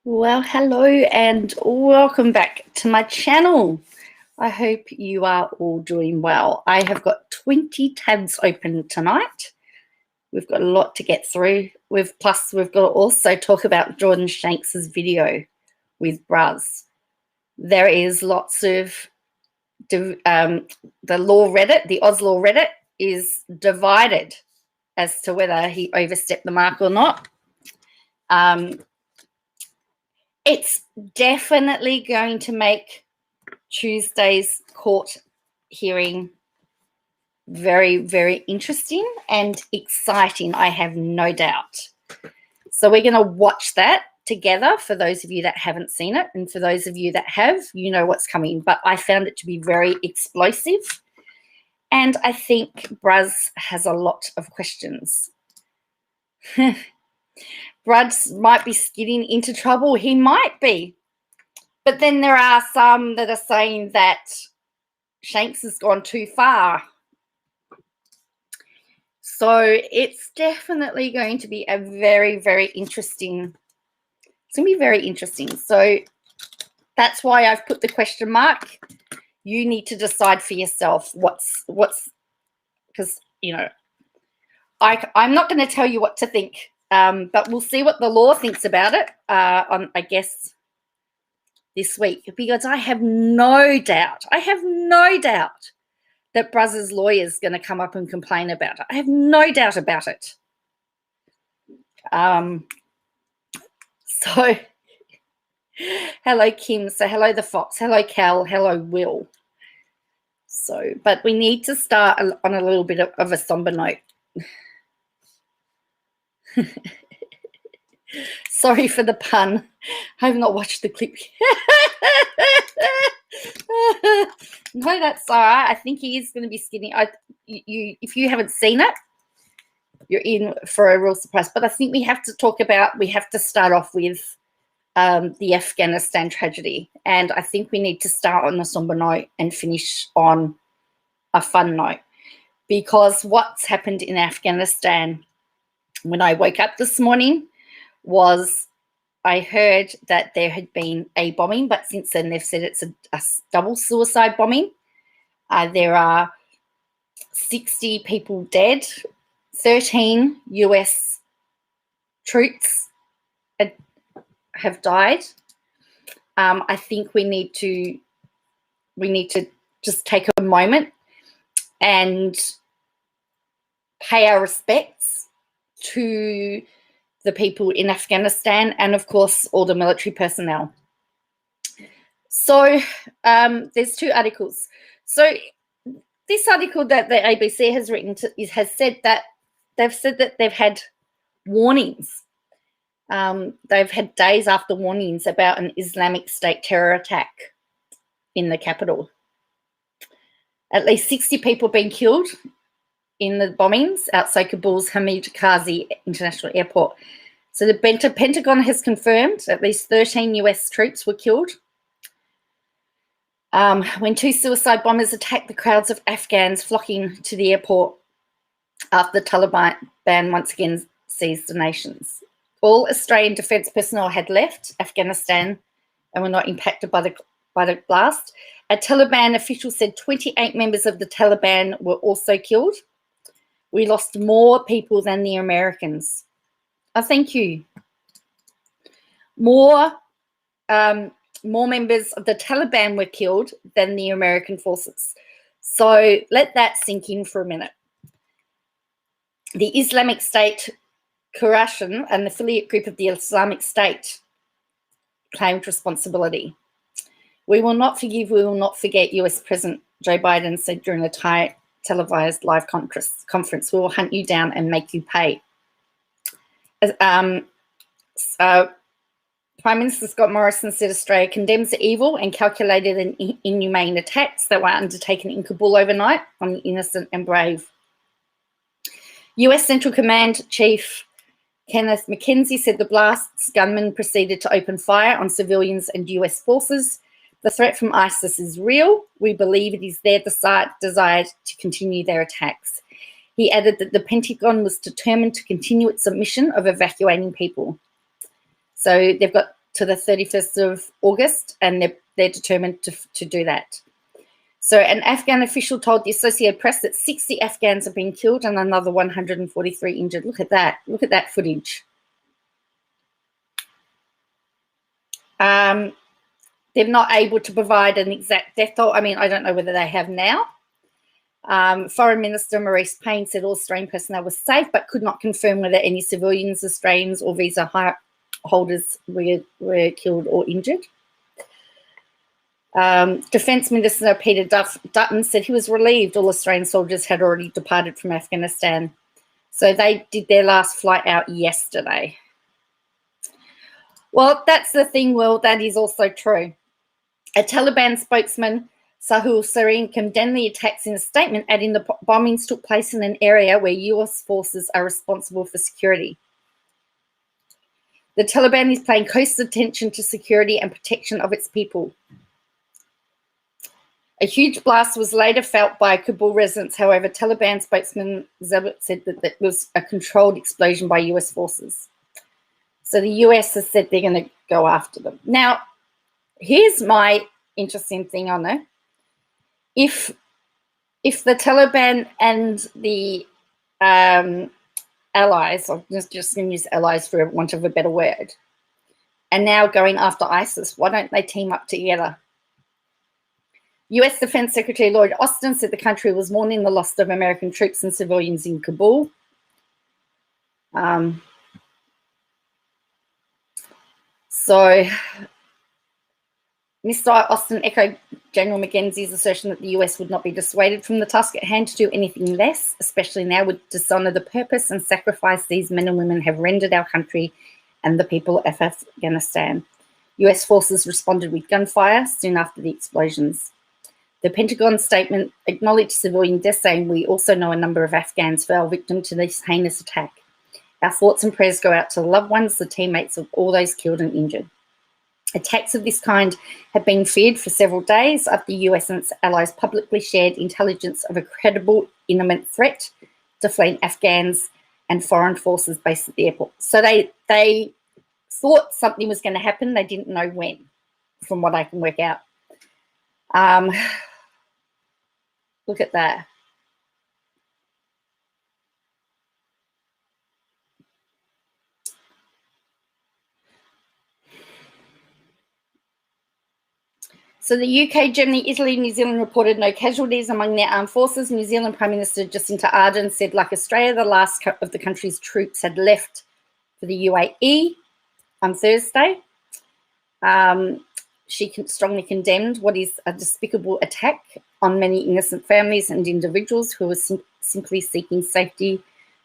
Well, hello and welcome back to my channel. I hope you are all doing well. I have got 20 tabs open tonight. We've got a lot to get through. Plus we've got to also talk about Jordan Shanks's video with Bruz. There is lots of the law Reddit, the Oz law Reddit is divided as to whether he overstepped the mark or not. It's definitely going to make Tuesday's court hearing very, very interesting and exciting, I have no doubt. So we're going to watch that together for those of you that haven't seen it, and for those of you that have, you know what's coming. But I found it to be very explosive, and I think Bruz has a lot of questions. Bruz might be getting into trouble. He might be. But then there are some that are saying that Shanks has gone too far. So it's definitely going to be a very, very interesting. It's going to be very interesting. So that's why I've put the question mark. You need to decide for yourself what's because, you know, I'm not going to tell you what to think. But we'll see what the law thinks about it on, I guess, this week, because I have no doubt that Bruz's lawyer is going to come up and complain about it. I have no doubt about it. So, hello, Kim. So, hello, the Fox. Hello, Cal. Hello, Will. So, but we need to start on a little bit of a somber note. Sorry for the pun. I have not watched the clip. No, that's all right. I think he is going to be skinny. If you haven't seen it, you're in for a real surprise. But I think we have to start off with the Afghanistan tragedy. And I think we need to start on a somber note and finish on a fun note. Because what's happened in Afghanistan when I woke up this morning was I heard that there had been a bombing, but since then they've said it's a double suicide bombing. There are 60 people dead, 13 US troops have died. I think we need to just take a moment and pay our respects to the people in Afghanistan and, of course, all the military personnel. So there's two articles. So this article that the ABC has written has said that they've had warnings. They've had days after warnings about an Islamic State terror attack in the capital. At least 60 people been killed in the bombings outside Kabul's Hamid Karzai International Airport. So the Pentagon has confirmed at least 13 US troops were killed when two suicide bombers attacked the crowds of Afghans flocking to the airport after the Taliban once again seized the nations. All Australian defence personnel had left Afghanistan and were not impacted by the blast. A Taliban official said 28 members of the Taliban were also killed. We lost more people than the Americans. Oh, thank you. More members of the Taliban were killed than the American forces. So let that sink in for a minute. The Islamic State Khorasan, an affiliate group of the Islamic State, claimed responsibility. We will not forgive, we will not forget, US President Joe Biden said during the televised live conference. We will hunt you down and make you pay. Prime Minister Scott Morrison said Australia condemns the evil and calculated and inhumane attacks that were undertaken in Kabul overnight on the innocent and brave. US Central Command Chief Kenneth McKenzie said the blast's gunmen proceeded to open fire on civilians and US forces. The threat from ISIS is real. We believe it is their desire to continue their attacks. He added that the Pentagon was determined to continue its mission of evacuating people. So they've got to the 31st of August, and they're determined to do that. So an Afghan official told the Associated Press that 60 Afghans have been killed and another 143 injured. Look at that. Look at that footage. They're not able to provide an exact death toll. I mean, I don't know whether they have now. Foreign Minister Maurice Payne said all Australian personnel was safe, but could not confirm whether any civilians, Australians or visa holders were killed or injured. Defence Minister Peter Dutton said he was relieved all Australian soldiers had already departed from Afghanistan. So they did their last flight out yesterday. Well, that's the thing, Will, that is also true. A Taliban spokesman, Sahul Sareen, condemned the attacks in a statement, adding the bombings took place in an area where US forces are responsible for security. The Taliban is paying close attention to security and protection of its people. A huge blast was later felt by Kabul residents. However, Taliban spokesman Zabit said that it was a controlled explosion by US forces. So the US has said they're going to go after them. Now, here's my interesting thing on it. If the Taliban and the allies, I'm just going to use allies for want of a better word, are now going after ISIS, why don't they team up together? US Defense Secretary Lloyd Austin said the country was mourning the loss of American troops and civilians in Kabul. So Mr. Austin echoed General McKenzie's assertion that the US would not be dissuaded from the task at hand to do anything less, especially now, would dishonour the purpose and sacrifice these men and women have rendered our country and the people of Afghanistan. US forces responded with gunfire soon after the explosions. The Pentagon statement acknowledged civilian deaths, saying, "We also know a number of Afghans fell victim to this heinous attack. Our thoughts and prayers go out to the loved ones, the teammates of all those killed and injured." Attacks of this kind have been feared for several days after the US and its allies publicly shared intelligence of a credible imminent threat to fleeing Afghans and foreign forces based at the airport. So they thought something was going to happen. They didn't know when, from what I can work out. Look at that. So the UK, Germany, Italy, New Zealand reported no casualties among their armed forces. New Zealand Prime Minister Jacinta Ardern said, like Australia, the last of the country's troops had left for the UAE on Thursday. She strongly condemned what is a despicable attack on many innocent families and individuals who were simply seeking safety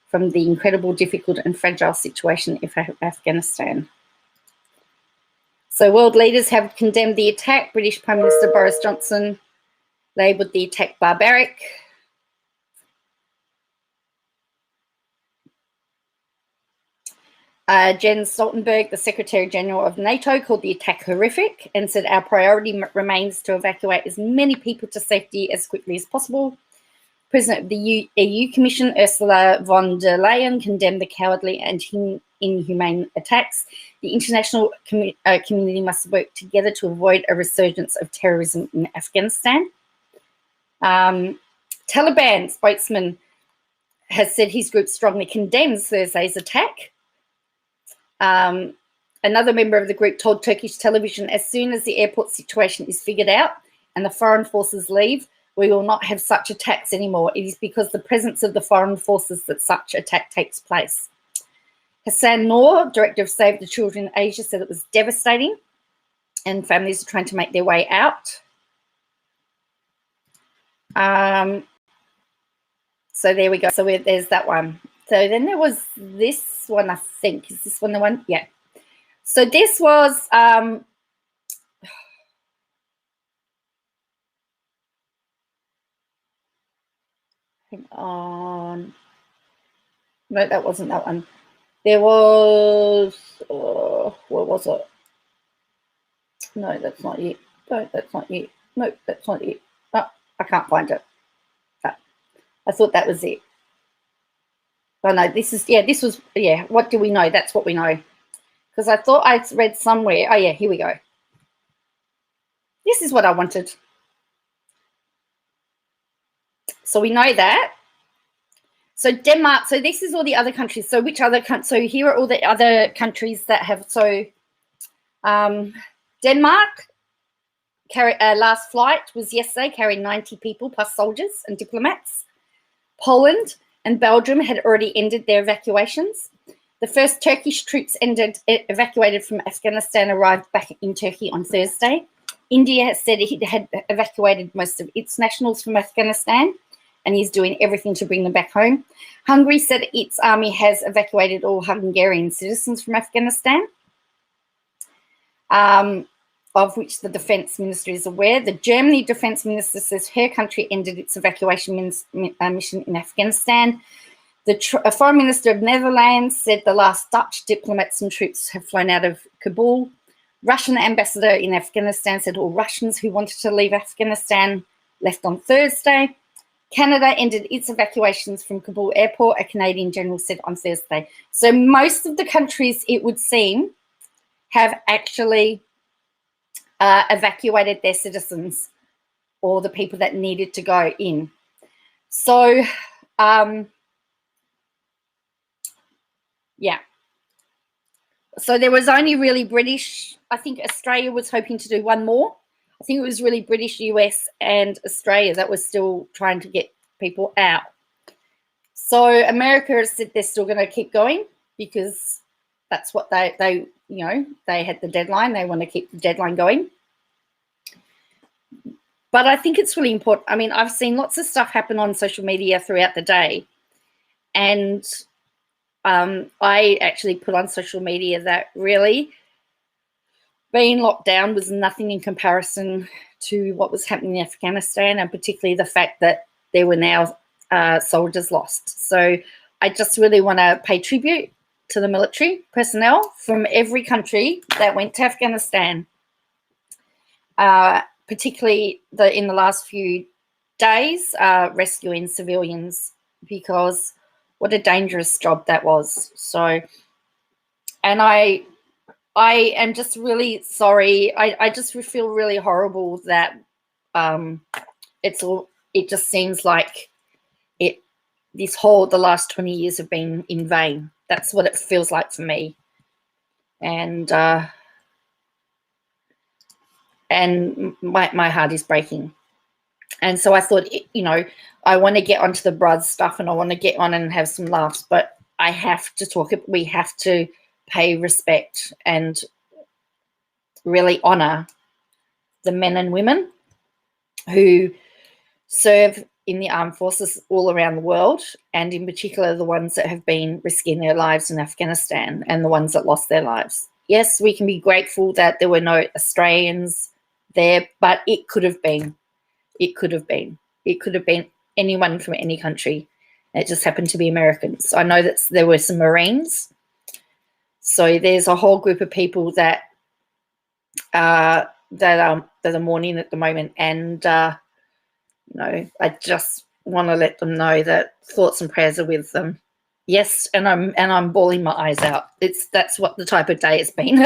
from the incredible, difficult and fragile situation of Afghanistan. So world leaders have condemned the attack. British Prime Minister Boris Johnson labelled the attack barbaric. Jens Stoltenberg, the Secretary General of NATO, called the attack horrific and said our priority remains to evacuate as many people to safety as quickly as possible. President of the EU Commission, Ursula von der Leyen, condemned the cowardly and inhumane attacks. The international community must work together to avoid a resurgence of terrorism in Afghanistan. Taliban spokesman has said his group strongly condemns Thursday's attack. Another member of the group told Turkish television, as soon as the airport situation is figured out and the foreign forces leave, we will not have such attacks anymore. It is because the presence of the foreign forces that such attack takes place. Hassan Noor, director of Save the Children in Asia, said it was devastating and families are trying to make their way out. So there we go. So there's that one. So then there was this one, I think. Is this one the one? Yeah. So this was hang on. No, that wasn't that one. There was what was it? No, that's not it. No, that's not it. No, that's not it. Oh, I can't find it. Oh, I thought that was it. Oh no, this is, yeah, this was, yeah, what do we know? That's what we know. because I thought I read somewhere. Oh, yeah, here we go. This is what I wanted. So we know that. So Denmark, so this is all the other countries. So which other countries? So here are all the other countries that have, so Denmark, last flight was yesterday, carrying 90 people plus soldiers and diplomats. Poland and Belgium had already ended their evacuations. The first Turkish troops evacuated from Afghanistan arrived back in Turkey on Thursday. India has said it had evacuated most of its nationals from Afghanistan and is doing everything to bring them back home. Hungary said its army has evacuated all Hungarian citizens from Afghanistan, of which the defence minister is aware. The Germany defence minister says her country ended its evacuation mission in Afghanistan. The foreign minister of Netherlands said the last Dutch diplomats and troops have flown out of Kabul. Russian ambassador in Afghanistan said all Russians who wanted to leave Afghanistan left on Thursday. Canada ended its evacuations from Kabul airport, a Canadian general said on Thursday. So most of the countries, it would seem, have actually evacuated their citizens or the people that needed to go in. So, yeah. So there was only really British. I think Australia was hoping to do one more. I think it was really British, US, and Australia that was still trying to get people out. So America has said they're still going to keep going because that's what they had the deadline. They want to keep the deadline going. But I think it's really important. I mean, I've seen lots of stuff happen on social media throughout the day, and I actually put on social media that really being locked down was nothing in comparison to what was happening in Afghanistan, and particularly the fact that there were now soldiers lost. So I just really want to pay tribute to the military personnel from every country that went to Afghanistan, particularly in the last few days, rescuing civilians, because what a dangerous job that was. So, and I am just really sorry. I just feel really horrible that it just seems like the last 20 years have been in vain. That's what it feels like for me. And my heart is breaking. And so I thought, I want to get onto the Bruz stuff and I want to get on and have some laughs, but I have to talk. We have to pay respect and really honour the men and women who serve in the armed forces all around the world, and in particular the ones that have been risking their lives in Afghanistan and the ones that lost their lives. Yes, we can be grateful that there were no Australians there, but it could have been. It could have been. It could have been anyone from any country. It just happened to be Americans. I know that there were some Marines. So there's a whole group of people that are mourning at the moment, and I just want to let them know that thoughts and prayers are with them. Yes, and I'm bawling my eyes out. That's what the type of day it's been.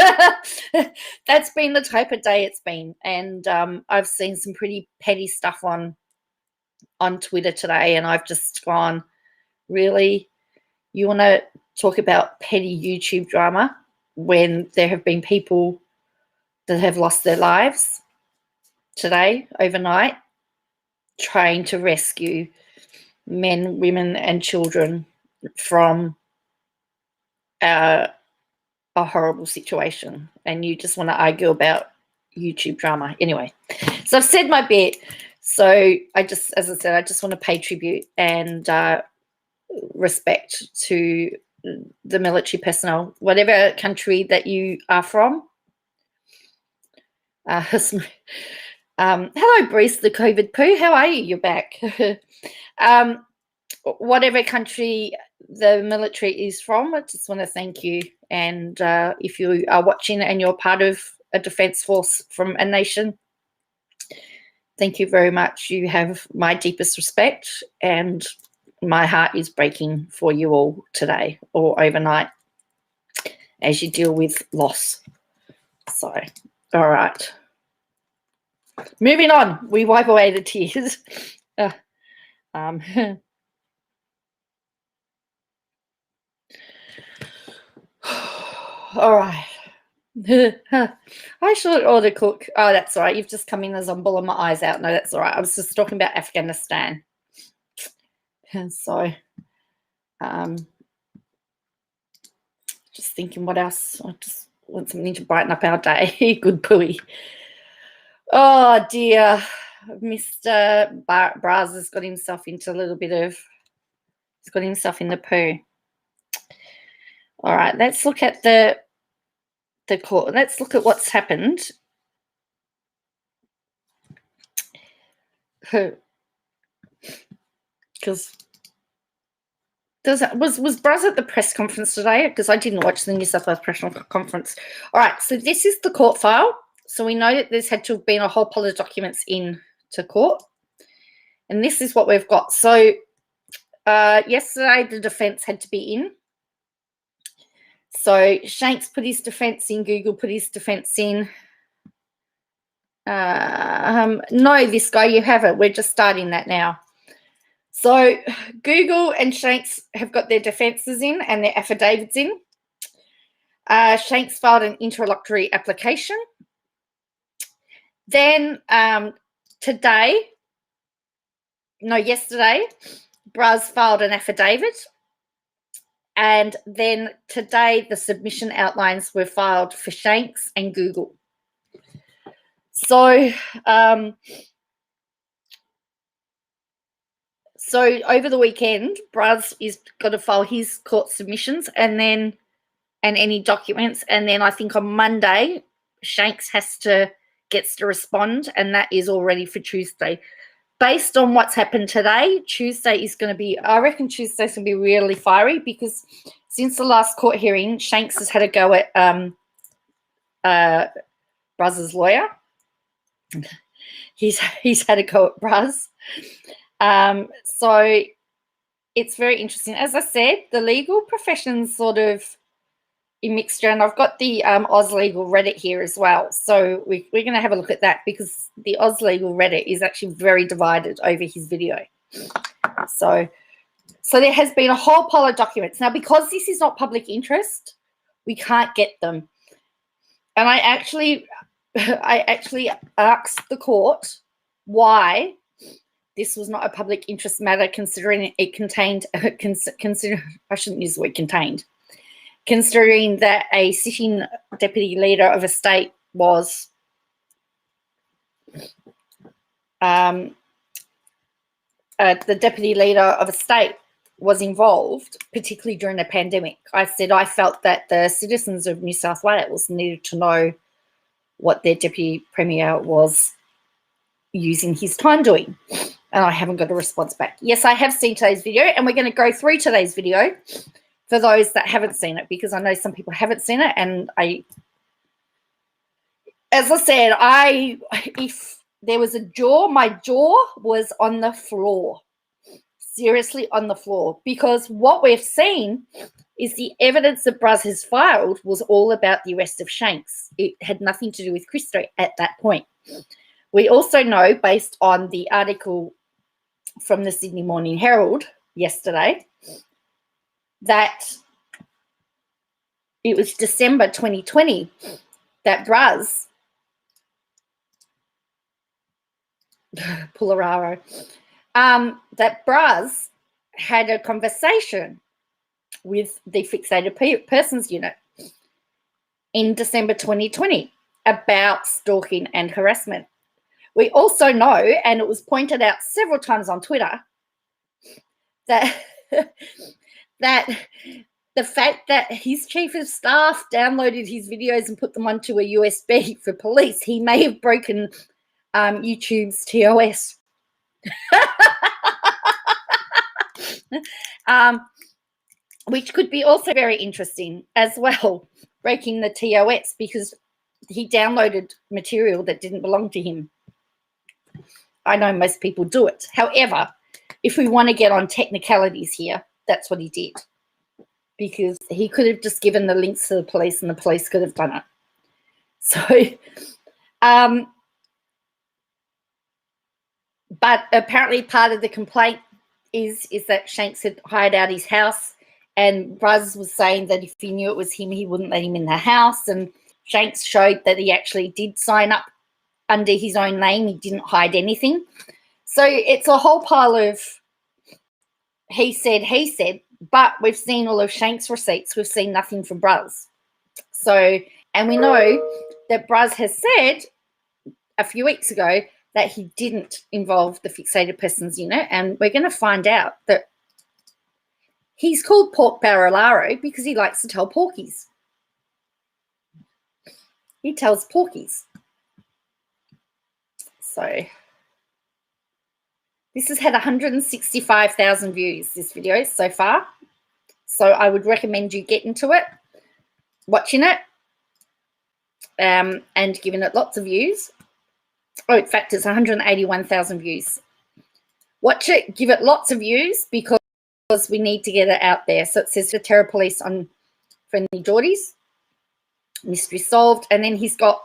That's been the type of day it's been, and I've seen some pretty petty stuff on Twitter today, and I've just gone, really, you want to talk about petty YouTube drama when there have been people that have lost their lives today, overnight, trying to rescue men, women, and children from a horrible situation, and you just want to argue about YouTube drama. Anyway, so I've said my bit. So as I said, I just want to pay tribute and respect to the military personnel, whatever country that you are from. Hello, Bruz, the COVID poo. How are you? You're back. Whatever country the military is from, I just want to thank you. And if you are watching and you're part of a defence force from a nation, thank you very much. You have my deepest respect, and my heart is breaking for you all today or overnight. as you deal with loss. So, all right. Moving on. We wipe away the tears. All right. I should order cook. Oh, that's all right. You've just come in as I'm bawling my eyes out. No, that's all right. I was just talking about Afghanistan. And so, just thinking what else. I just want something to brighten up our day. Good pooey. Oh, dear. Mr. Bruz has got himself into a little bit of, he's got himself in the poo. All right, let's look at the court. Let's look at what's happened. Because was Bruz at the press conference today? Because I didn't watch the New South Wales press conference. All right, so this is the court file. So we know that there's had to have been a whole pile of documents in to court. And this is what we've got. So yesterday the defence had to be in. So Shanks put his defence in. Google put his defence in. No, this guy, you have it. We're just starting that now. So Google and Shanks have got their defences in and their affidavits in. Shanks filed an interlocutory application. Then yesterday, Bruz filed an affidavit. And then today, the submission outlines were filed for Shanks and Google. So, over the weekend, Bruz is got to file his court submissions and any documents. And then I think on Monday, Shanks gets to respond, and that is all ready for Tuesday. Based on what's happened today, Tuesday is going to be, I reckon Tuesday's going to be really fiery because since the last court hearing, Shanks has had a go at Bruz's lawyer. He's had a go at Bruz. So it's very interesting. As I said, the legal profession's sort of a mixture, and I've got the Oz Legal Reddit here as well. So we're going to have a look at that because the Oz Legal Reddit is actually very divided over his video. So there has been a whole pile of documents. Now, because this is not public interest, we can't get them. And I actually asked the court why this was not a public interest matter, considering it contained, I shouldn't use the word contained, considering that a sitting deputy leader of a state was the deputy leader of a state was involved, particularly during the pandemic. I said I felt that the citizens of New South Wales needed to know what their deputy premier was using his time doing. And I haven't got a response back. Yes, I have seen today's video, and we're going to go through today's video for those that haven't seen it, because I know some people haven't seen it. And as I said, if there was a jaw, my jaw was on the floor, seriously on the floor, because what we've seen is the evidence that Bruz has filed was all about the arrest of Shanks. It had nothing to do with Christo at that point. We also know, based on the article from the Sydney Morning Herald yesterday, that it was December 2020 that Bruz, Pulararo, that Bruz had a conversation with the Fixated Persons Unit in December 2020 about stalking and harassment. We also know, and it was pointed out several times on Twitter, that that the fact that his chief of staff downloaded his videos and put them onto a USB for police, he may have broken YouTube's TOS. Which could be also very interesting as well, breaking the TOS, because he downloaded material that didn't belong to him. I know most people do it. However, if we want to get on technicalities here, that's what he did. because he could have just given the links to the police and the police could have done it. So, but apparently part of the complaint is that Shanks had hired out his house, and Bruz was saying that if he knew it was him, he wouldn't let him in the house, and Shanks showed that he actually did sign up under his own name. He didn't hide anything. So it's a whole pile of he said, but we've seen all of Shanks' receipts. We've seen nothing from Bruz. So, and we know that Bruz has said a few weeks ago that he didn't involve the fixated persons unit, and we're going to find out that he's called Pork Barrelaro because he likes to tell porkies. He tells porkies. So this has had 165,000 views, this video so far. So I would recommend you get into it, watching it, and giving it lots of views. Oh, in fact, it's 181,000 views. Watch it, give it lots of views because we need to get it out there. So it says the Terror Police on Friendly Jordies, mystery solved, and then he's got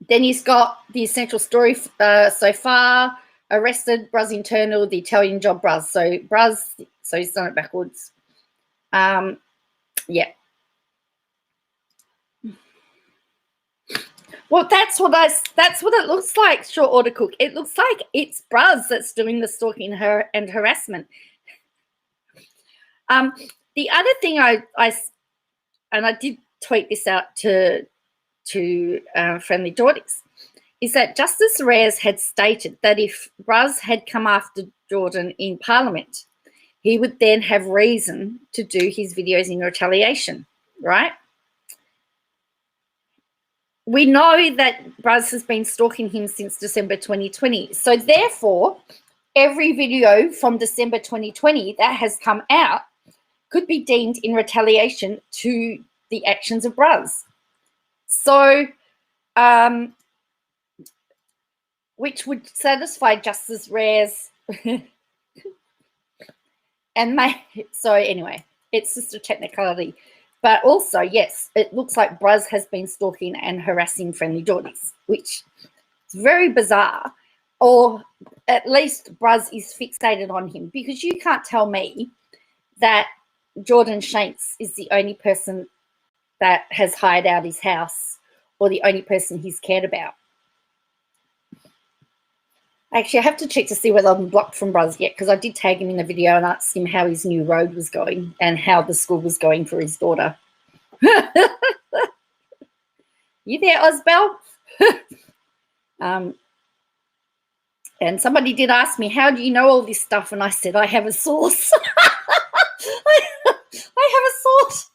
then he's got the essential story so far. Arrested, Bruz internal, the Italian job Bruz. So Bruz, so he's done it backwards. Yeah. Well, that's what it looks like, Short Order Cook. It looks like it's Bruz that's doing the stalking and harassment. The other thing I did tweet this out to Friendly Jordies, is that Justice Reyes had stated that if Bruz had come after Jordan in Parliament, he would then have reason to do his videos in retaliation, right? We know that Bruz has been stalking him since December 2020. So therefore, every video from December 2020 that has come out could be deemed in retaliation to the actions of Bruz. So, which would satisfy Justice Reyes. So anyway, it's just a technicality. But also, yes, it looks like Bruz has been stalking and harassing Friendly Jordies, which is very bizarre. Or at least Bruz is fixated on him, because you can't tell me that Jordan Shanks is the only person that has hired out his house or the only person he's cared about. Actually, I have to check to see whether I'm blocked from Bruz yet, because I did tag him in the video and asked him how his new road was going and how the school was going for his daughter. You there, Osbel? And somebody did ask me, how do you know all this stuff? And I said, I have a source. I have a source.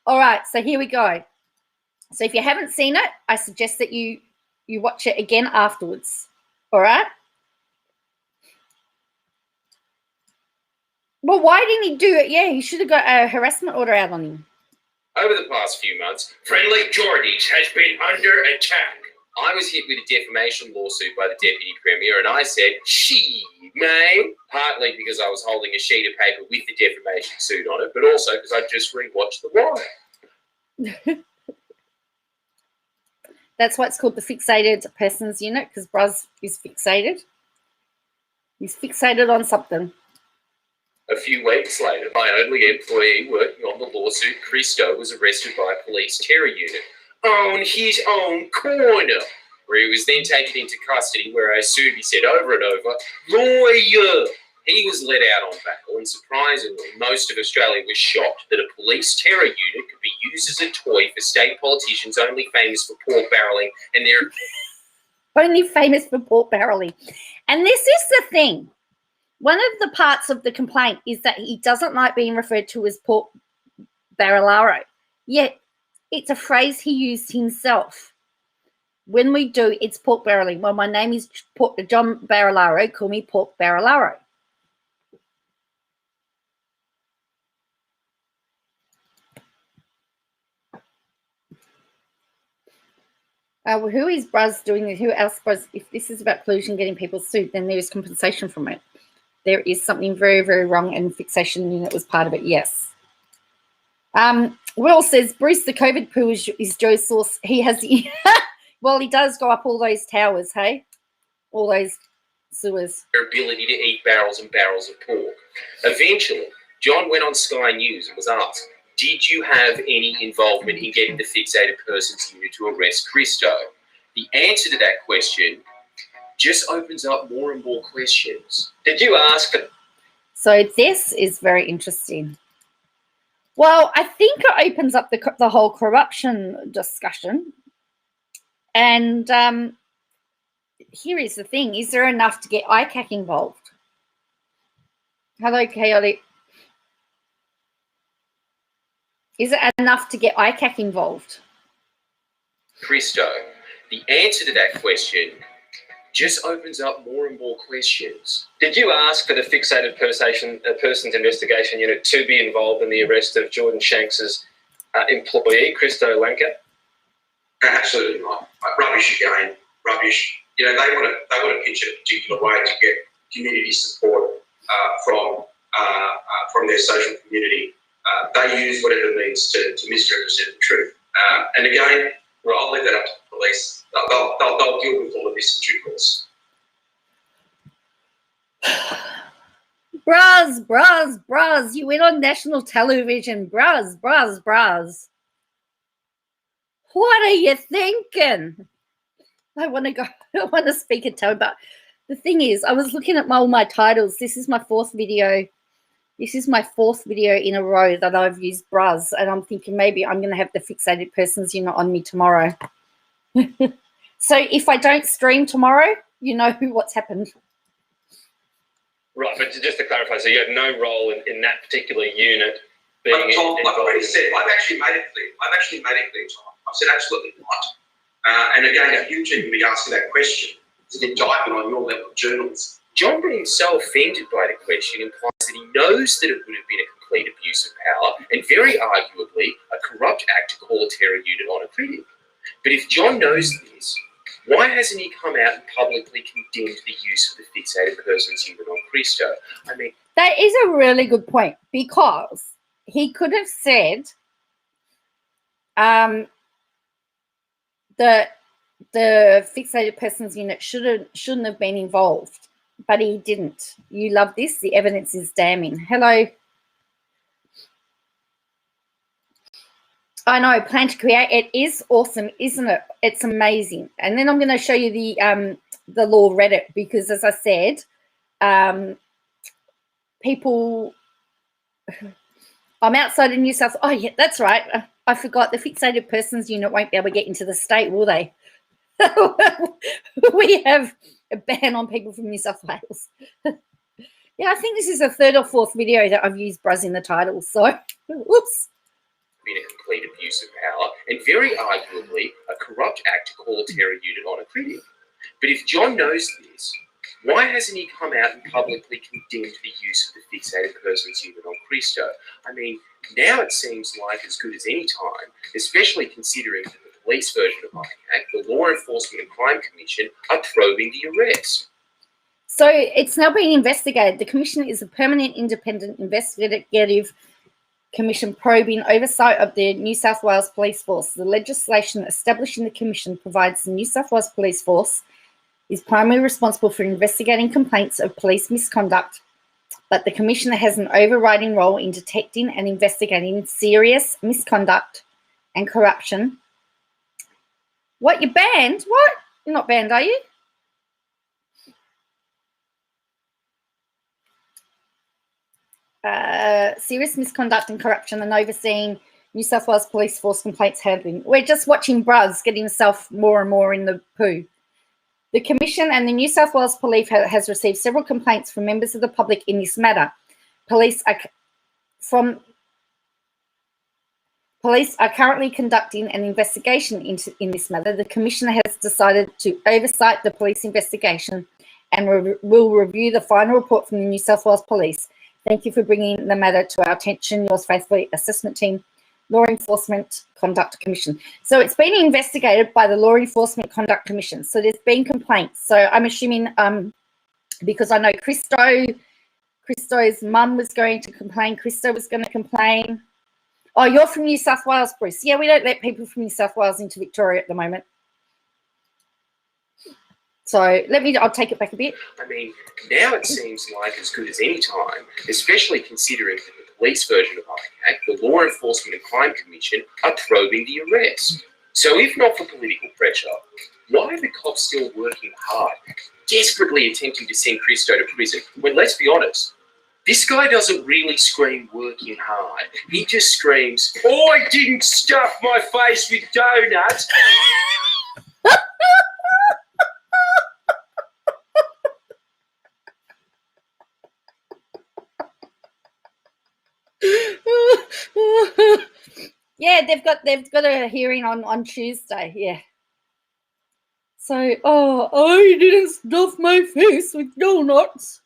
All right, so here we go. So if you haven't seen it, I suggest that you watch it again afterwards. All right? Well, why didn't he do it? Yeah, he should have got a harassment order out on him. Over the past few months, Friendly Jordies has been under attack. I was hit with a defamation lawsuit by the Deputy Premier, and I said, she may, partly because I was holding a sheet of paper with the defamation suit on it, but also because I just rewatched The Wire. That's why it's called the Fixated Persons Unit, because Bruz is fixated. He's fixated on something. A few weeks later, my only employee working on the lawsuit, Christo, was arrested by a police terror unit on his own corner, where he was then taken into custody, where I assume he said over and over, lawyer. He was let out on bail, and surprisingly, most of Australia was shocked that a police terror unit could be used as a toy for state politicians only famous for pork barrelling, and they're only famous for pork barrelling. And this is the thing. One of the parts of the complaint is that he doesn't like being referred to as pork barrelaro. Yet it's a phrase he used himself. When we do, it's pork barrelling. Well, my name is John Barrelaro. Call me Pork Barrelaro. Who is Bruz doing this? Who else, Bruz? If this is about collusion getting people sued, then there is compensation from it. There is something very, very wrong, and fixation unit was part of it, yes. Will says, Bruce, the COVID poo is Joe's source. He has the... Well, he does go up all those towers, hey? All those sewers. Their ability to eat barrels and barrels of pork. Eventually, John went on Sky News and was asked, did you have any involvement in getting the fixated persons unit to arrest Christo? The answer to that question just opens up more and more questions. Did you ask for... So this is very interesting. Well, I think it opens up the whole corruption discussion. And here is the thing. Is there enough to get ICAC involved? Hello, Chaotic. Is it enough to get ICAC involved? Christo, the answer to that question just opens up more and more questions. Did you ask for the fixated persons investigation unit to be involved in the arrest of Jordan Shanks's employee, Christo Lanka? Absolutely not. Rubbish again. Rubbish. You know, they want to pitch it a particular way to get community support from their social community. They use whatever means to misrepresent the truth. And again, well, I'll leave that up to the police. They'll deal with all of this in due course. Bruz, you went on national television. Bruz. What are you thinking? I want to speak a tone, but the thing is, I was looking at all my titles. This is my fourth video. This is my fourth video in a row that I've used Bruz, and I'm thinking maybe I'm going to have the fixated persons unit on me tomorrow. So if I don't stream tomorrow, you know what's happened. Right, but just to clarify, so you have no role in that particular unit being Tom, like I already said, I've actually made it clear, Tom. I've said absolutely not. And again, if you two can be asking that question, it's an indictment on your level of journalism. John being so offended by the question implies that he knows that it would have been a complete abuse of power and very arguably a corrupt act to call a terror unit on a critic. But if John knows this, why hasn't he come out and publicly condemned the use of the fixated persons unit on Christo? I mean, that is a really good point, because he could have said the fixated persons unit shouldn't have been involved, but he didn't. You love this. The evidence is damning. Hello. I know, plan to create. It is awesome, isn't it? It's amazing. And then I'm going to show you the law Reddit, because as I said, people, I'm outside of New South. Oh yeah, that's right. I forgot the fixated persons unit won't be able to get into the state, will they? We have a ban on people from New South Wales. Yeah, I think this is the third or fourth video that I've used Bruz in the title. So, whoops. Been a complete abuse of power and very arguably a corrupt act to call a terror unit on a critic. But if John knows this, why hasn't he come out and publicly condemned the use of the fixated persons unit on Christo? I mean, now it seems like as good as any time, especially considering that the police version of ICAC, the Law Enforcement and Crime Commission, are probing the arrest. So it's now being investigated. The commission is a permanent independent investigative commission probing oversight of the New South Wales Police Force. The legislation establishing the commission provides the New South Wales Police Force is primarily responsible for investigating complaints of police misconduct, but the commissioner has an overriding role in detecting and investigating serious misconduct and corruption. What, you're banned? What? You're not banned, are you? Serious misconduct and corruption and overseeing New South Wales Police Force complaints handling. We're just watching Bruz get himself more and more in the poo. The Commission and the New South Wales Police has received several complaints from members of the public in this matter. Police are currently conducting an investigation in this matter. The Commissioner has decided to oversight the police investigation and will review the final report from the New South Wales Police. Thank you for bringing the matter to our attention. Yours faithfully, assessment team. Law Enforcement Conduct Commission. So it's been investigated by the Law Enforcement Conduct Commission. So there's been complaints. So I'm assuming because I know Christo's mum was going to complain. Christo was going to complain. Oh, you're from New South Wales, Bruce. Yeah, we don't let people from New South Wales into Victoria at the moment. So I'll take it back a bit. I mean, now it seems like as good as any time, especially considering that the police version of ICAC, the Law Enforcement and Crime Commission, are probing the arrest. So if not for political pressure, why are the cops still working hard, desperately attempting to send Christo to prison when, let's be honest, this guy doesn't really scream working hard. He just screams, "Oh, I didn't stuff my face with donuts." Yeah, they've got a hearing on Tuesday. Yeah. So, I didn't stuff my face with donuts.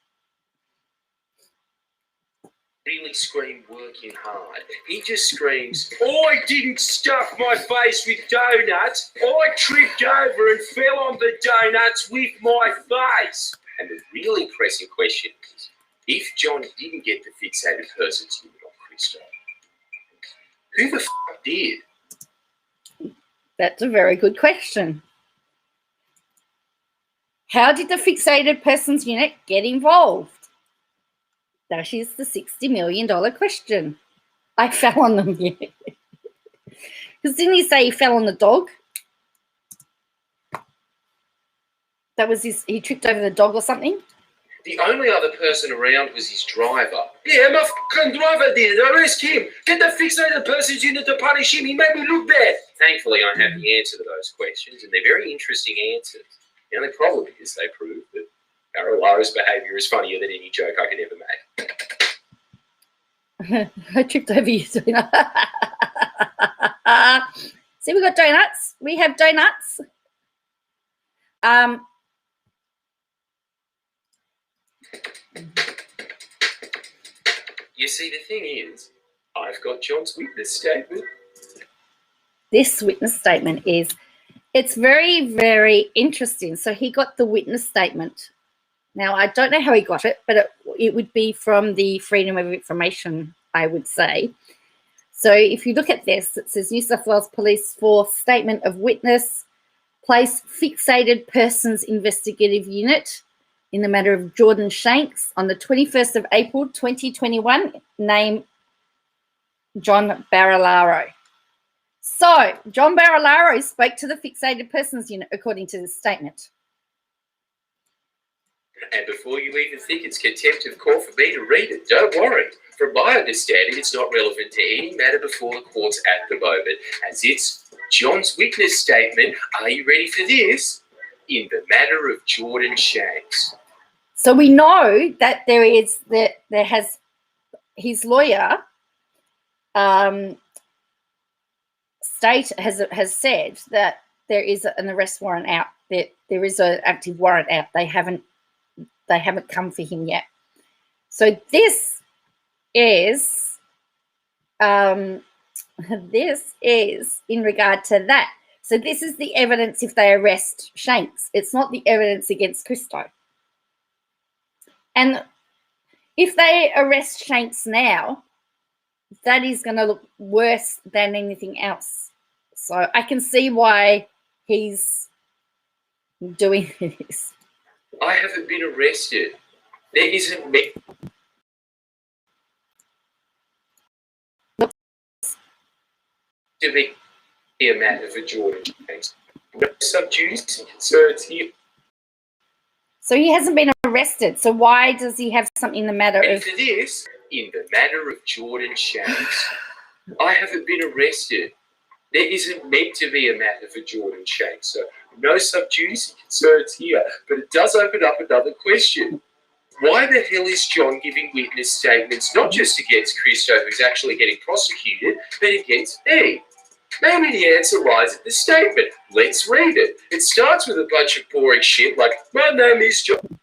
Really scream working hard. He just screams, "Oh, I didn't stuff my face with donuts. I tripped over and fell on the donuts with my face." And the really pressing question is, if John didn't get the fixated persons unit on Christo, who the f*** did? That's a very good question. How did the fixated persons unit get involved? That is the $60 million question. I fell on them, yeah. Because didn't he say he fell on the dog? That was he tripped over the dog or something? The only other person around was his driver. Yeah, my fucking driver did it. Arrest him. Get the fixated persons unit to punish him. He made me look bad. Thankfully, I have the answer to those questions, and they're very interesting answers. The only problem is they prove that Barolaro's behaviour is funnier than any joke I could ever make. I tripped over you, Donna. See, we got donuts. We have donuts. You see, the thing is, I've got John's witness statement. This witness statement it's very, very interesting. So he got the witness statement. Now, I don't know how he got it, but it would be from the Freedom of Information, I would say. So if you look at this, it says New South Wales Police Force Statement of Witness, place fixated persons investigative unit in the matter of Jordan Shanks on the 21st of April 2021, name John Barilaro. So John Barilaro spoke to the fixated persons unit according to this statement. And before you even think it's contempt of court for me to read it, don't worry. From my understanding, it's not relevant to any matter before the courts at the moment, as it's John's witness statement. Are you ready for this? In the matter of Jordan Shanks. So we know that there has his lawyer State has said that there is an arrest warrant out. That there is an active warrant out. They haven't come for him yet. So this is in regard to that. So this is the evidence if they arrest Shanks. It's not the evidence against Christo. And if they arrest Shanks now, that is going to look worse than anything else. So I can see why he's doing this. I haven't been arrested. There isn't me. To be a matter for Jordan Shanks. No sub-judice concerns here. So he hasn't been arrested. So why does he have something in the matter and of... for this, in the matter of Jordan Shanks, I haven't been arrested. There isn't meant to be a matter for Jordan Shanks. So no sub-judice concerns here. But it does open up another question. Why the hell is John giving witness statements not just against Christo, who's actually getting prosecuted, but against me? Maybe the answer lies in the statement. Let's read it. It starts with a bunch of boring shit like, my name is John.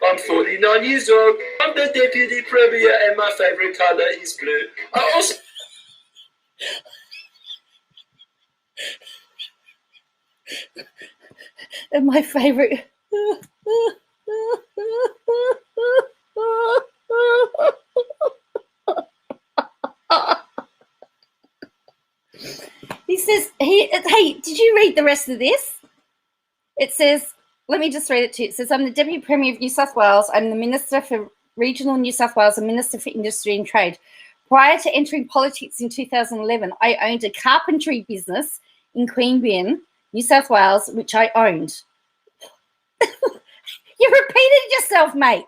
I'm 49 years old. I'm the Deputy Premier and my favourite colour is blue. I also... And my favourite... He says, hey, did you read the rest of this? It says, let me just read it to you. It says, I'm the Deputy Premier of New South Wales. I'm the Minister for Regional New South Wales and Minister for Industry and Trade. Prior to entering politics in 2011, I owned a carpentry business in Queanbeyan, New South Wales, which I owned. You repeated yourself, mate.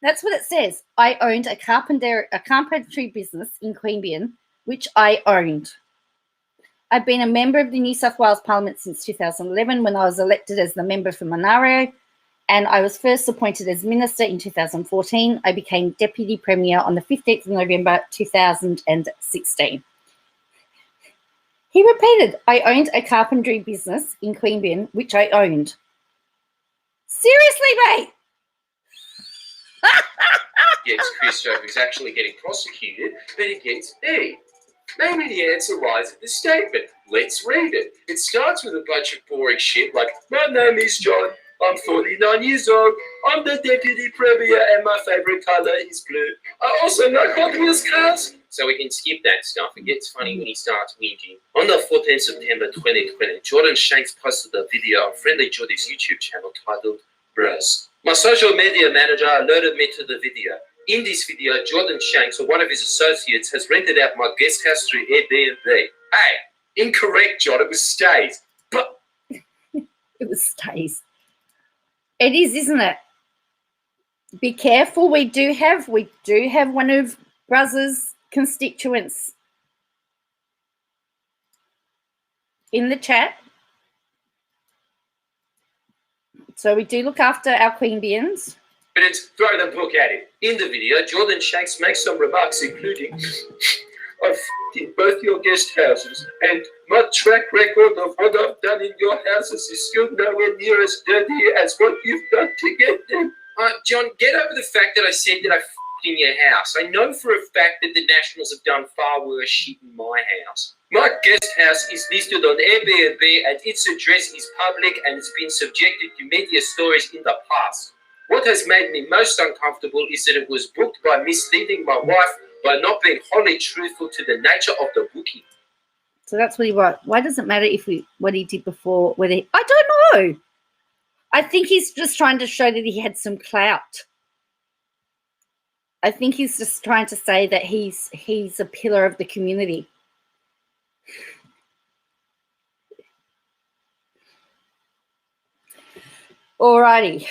That's what it says. I owned a carpentry business in Queanbeyan, which I owned. I've been a member of the New South Wales Parliament since 2011 when I was elected as the member for Monaro, and I was first appointed as Minister in 2014. I became Deputy Premier on the 15th of November 2016. He repeated, I owned a carpentry business in Queanbeyan, which I owned. Seriously, mate? Yes, Christo, who's actually getting prosecuted, but it gets me. Maybe the answer lies in the statement. Let's read it. It starts with a bunch of boring shit like, my name is John, I'm 49 years old, I'm the Deputy Premier and my favourite colour is blue. I also know Hot Wheels cars. So we can skip that stuff. It gets funny when he starts whinging. On the 14th September 2020, Jordan Shanks posted a video on Friendly Jordies YouTube channel titled Bruz. My social media manager alerted me to the video. In this video, Jordan Shanks, or one of his associates, has rented out my guest house through Airbnb. Hey, incorrect, John. It was stays. But it was stays. It is, isn't it? Be careful. We do have one of Bruz's constituents in the chat. So we do look after our Queanbeyans. But it's throw the book at him. In the video, Jordan Shanks makes some remarks, including, I've in both your guest houses, and my track record of what I've done in your houses is still nowhere near as dirty as what you've done to get them. John, get over the fact that I said that I in your house. I know for a fact that the Nationals have done far worse shit in my house. My guest house is listed on Airbnb and its address is public and it's been subjected to media stories in the past. What has made me most uncomfortable is that it was booked by misleading my wife by not being wholly truthful to the nature of the booking. So that's what he wrote. Why does it matter what he did before? I don't know. I think he's just trying to show that he had some clout. I think he's just trying to say that he's a pillar of the community. Alrighty,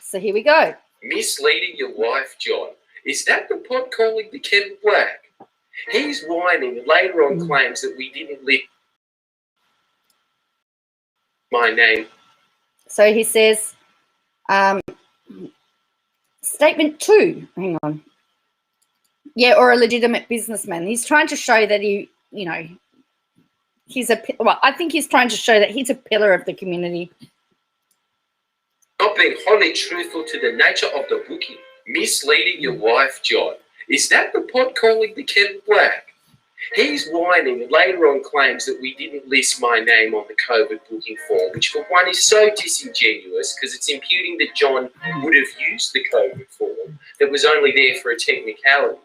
so here we go. Misleading your wife, John. Is that the pot calling the kettle black? He's whining and later on claims that we didn't live my name. So he says, statement 2, hang on. Yeah, or a legitimate businessman. He's trying to show that I think he's trying to show that he's a pillar of the community. Not being wholly truthful to the nature of the booking. Misleading your wife, John. Is that the pot calling the kettle black? He's whining and later on claims that we didn't list my name on the COVID booking form, which for one is so disingenuous because it's imputing that John would have used the COVID form that was only there for a technicality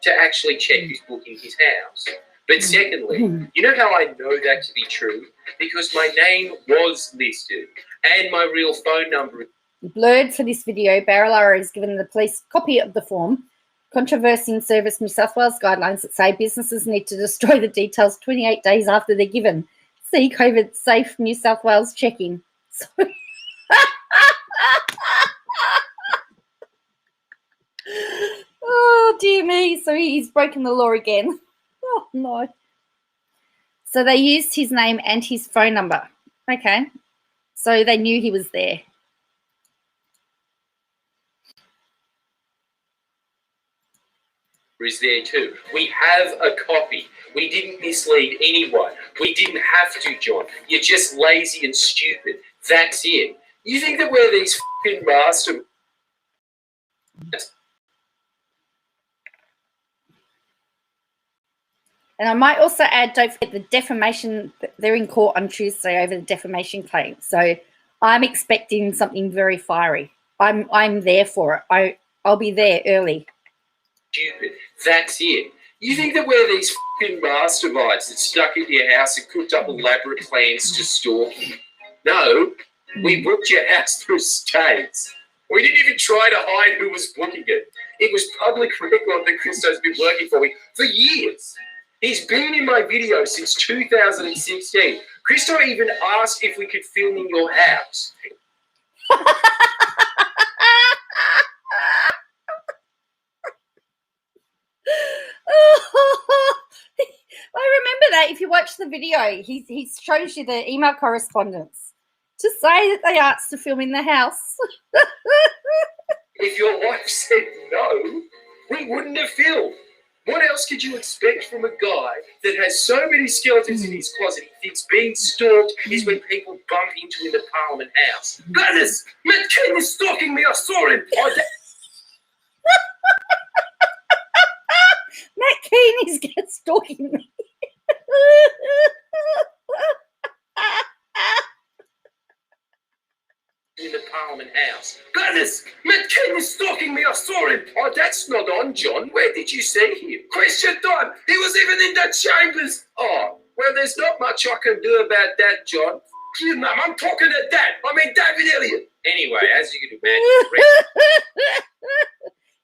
to actually check who's booking his house. But secondly, you know how I know that to be true? Because my name was listed and my real phone number. Blurred for this video, Barrellara has given the police a copy of the form, controversing Service New South Wales guidelines that say businesses need to destroy the details 28 days after they're given. See COVID safe New South Wales check-in. So oh, dear me. So he's broken the law again. Oh, no. So they used his name and his phone number. Okay. So they knew he was there. Is there too. We have a copy. We didn't mislead anyone. We didn't have to, John. You're just lazy and stupid. That's it. You think that we're these f***ing master And I might also add, don't forget the defamation. They're in court on Tuesday over the defamation claim. So I'm expecting something very fiery. I'm there for it. I'll be there early. Stupid. That's it. You think that we're these fucking masterminds that stuck into your house and cooked up elaborate plans to stalk you? No, we booked your house through states. We didn't even try to hide who was booking it. It was public record that Christo's been working for me for years. He's been in my videos since 2016. Christo even asked if we could film in your house. I remember that. If you watch the video, he shows you the email correspondence to say that they asked to film in the house. If your wife said no, we wouldn't have filmed. What else could you expect from a guy that has so many skeletons in his closet? He thinks being stalked is when people bump into him in the Parliament House. Goodness, Matt King is stalking me. I saw him. Matt Keane is stalking me. In the Parliament House. Goodness, Matt King is stalking me. I saw him. Oh, that's not on, John. Where did you see him? Question time. He was even in the chambers. Oh, well, there's not much I can do about that, John. You know, I'm talking to Dad. I mean, David Elliott. Anyway, as you can imagine.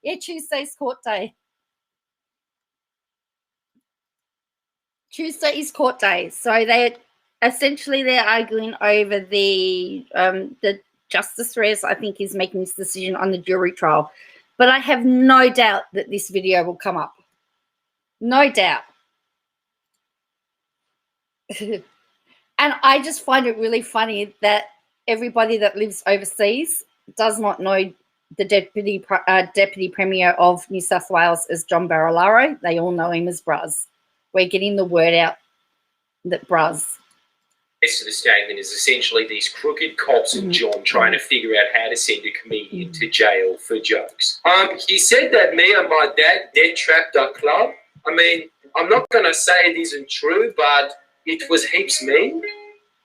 Yeah, Tuesday's court day. Tuesday is court day. So they're arguing over the Justice Reyes, I think, is making this decision on the jury trial. But I have no doubt that this video will come up. No doubt. And I just find it really funny that everybody that lives overseas does not know the Deputy Premier of New South Wales as John Barilaro. They all know him as Bruz. We're getting the word out that Bruz. The rest of the statement is essentially these crooked cops and John trying to figure out how to send a comedian to jail for jokes. He said that me and my dad dead trapped our club. I mean, I'm not going to say it isn't true, but it was heaps mean.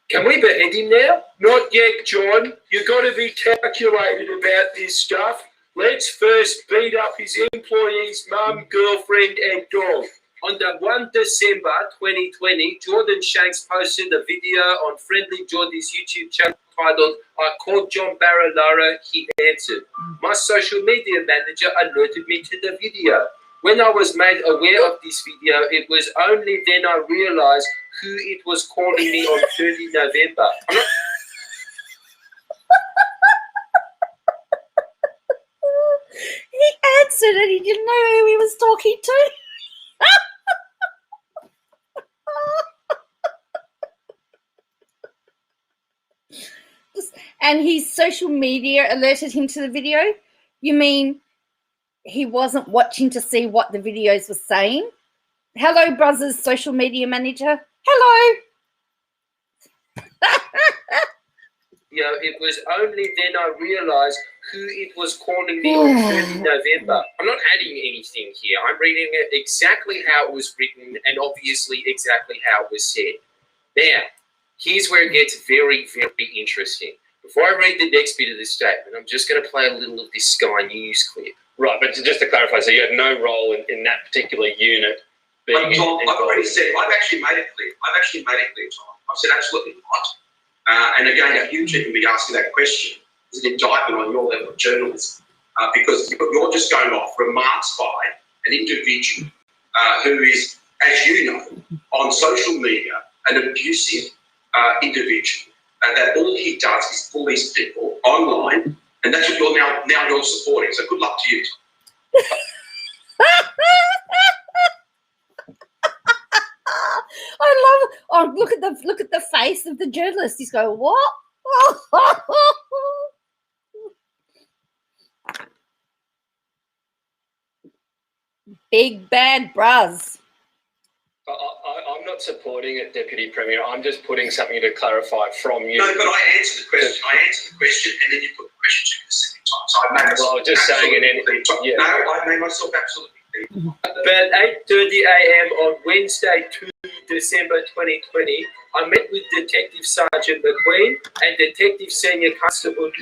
Can we behead him now? Not yet, John. You've got to be calculated about this stuff. Let's first beat up his employee's mum, girlfriend and dog. On the 1 December 2020, Jordan Shanks posted a video on Friendly Jordies YouTube channel titled, I called John Barilaro, he answered. My social media manager alerted me to the video. When I was made aware of this video, it was only then I realized who it was calling me on 30 November. He answered and he didn't know who he was talking to. And his social media alerted him to the video? You mean he wasn't watching to see what the videos were saying? Hello, Bruz's social media manager. Hello. It was only then I realized who it was calling me on 30 November. I'm not adding anything here. I'm reading it exactly how it was written and obviously exactly how it was said. Now, here's where it gets very, very interesting. Before I read the next bit of this statement, I'm just going to play a little of this Sky News clip. Right, but just to clarify, so you had no role in that particular unit being Tom, I've already said, I've actually made it clear, Tom. I've said absolutely not. And again, if you two can be asking that question, is an indictment on your level of journalism, because you're just going off remarks by an individual who is, as you know, on social media, an abusive individual. That all he does is pull these people online, and that's what you're now you're supporting. So good luck to you, Tom. I love it. Oh, look at the face of the journalist. He's going, what? Big bad Bruz. I'm not supporting it, Deputy Premier. I'm just putting something to clarify from you. No, but I answered the question. And then you put the question to me the second time. So So I made myself just saying it in. Yeah. No, I made myself absolutely clear. But 8:30 a.m. on Wednesday, 2 December 2020, I met with Detective Sergeant McQueen and Detective Senior Constable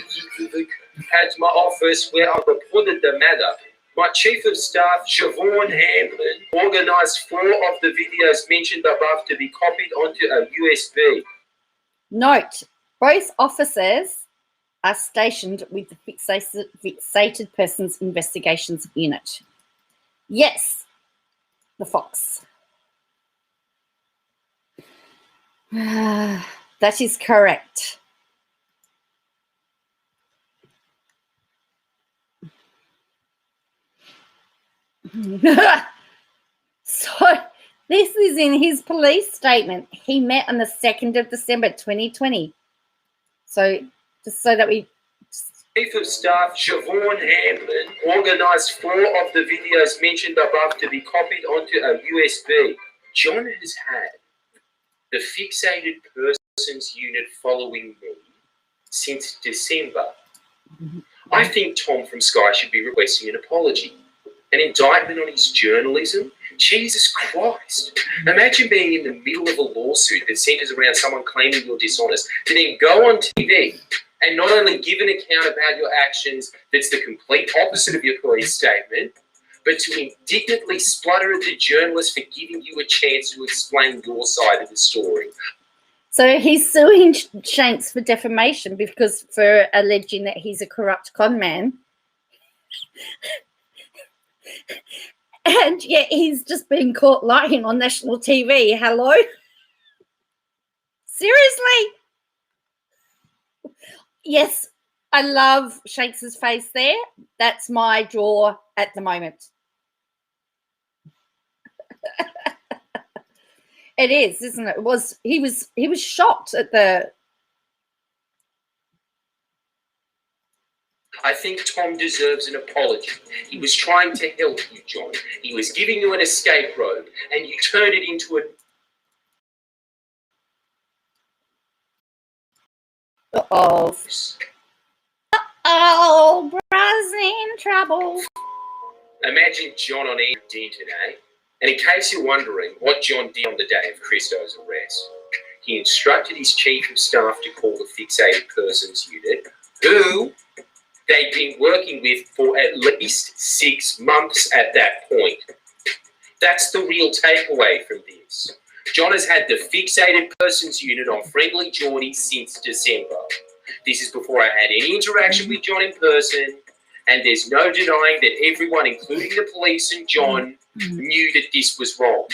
at my office where I reported the matter. My Chief of Staff, Siobhan Hamlin, organised 4 of the videos mentioned above to be copied onto a USB. Note, both officers are stationed with the Fixated Persons Investigations Unit. Yes, the Fox. That is correct. So this is in his police statement. He met on the 2nd of December 2020. So just so that we... Chief of Staff Siobhan Hamlin organised 4 of the videos mentioned above to be copied onto a USB. John has had the Fixated Persons Unit following me since December. I think Tom from Sky should be requesting an apology. An indictment on his journalism? Jesus Christ. Imagine being in the middle of a lawsuit that centres around someone claiming you're dishonest, to then go on TV and not only give an account about your actions that's the complete opposite of your police statement, but to indignantly splutter at the journalist for giving you a chance to explain your side of the story. So he's suing Shanks for defamation because for alleging that he's a corrupt con man. And yet he's just been caught lying on national TV. Hello? Seriously? Yes, I love Shakes's face there. That's my jaw at the moment. It is, isn't it? He was shocked at the... I think Tom deserves an apology. He was trying to help you, John. He was giving you an escape rope, and you turned it into a... Uh-oh. Uh-oh, Bruz in trouble. Imagine John on ED today. And in case you're wondering what John did on the day of Christo's arrest, he instructed his Chief of Staff to call the Fixated Persons Unit, who they'd been working with for at least 6 months at that point. That's the real takeaway from this. John has had the Fixated Persons Unit on Friendly Jordies since December. This is before I had any interaction with John in person, and there's no denying that everyone, including the police and John, knew that this was wrong.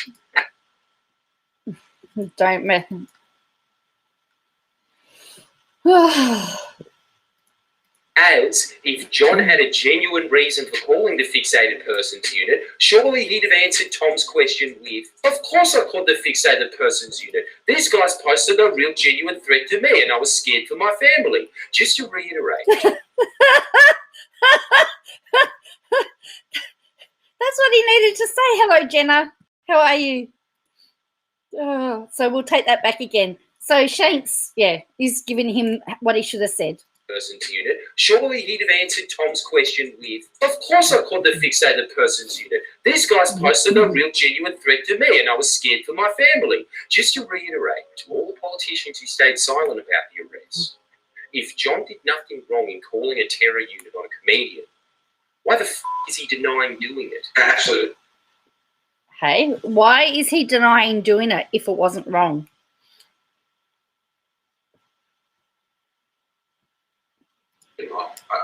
Don't mess. As if John had a genuine reason for calling the Fixated Persons Unit, surely he'd have answered Tom's question with, "Of course I called the Fixated Persons Unit. These guys posted a real genuine threat to me and I was scared for my family." Just to reiterate. That's what he needed to say. Hello, Jenna. How are you? Oh, so we'll take that back again. So Shanks, yeah, he's giving him what he should have said. Persons Unit, surely he'd have answered Tom's question with, "Of course I called the Fixated Persons Unit. These guys posted a real genuine threat to me and I was scared for my family." Just to reiterate to all the politicians who stayed silent about the arrest, if John did nothing wrong in calling a terror unit on a comedian, why the is he denying doing it? Absolutely. Hey, why is he denying doing it if it wasn't wrong?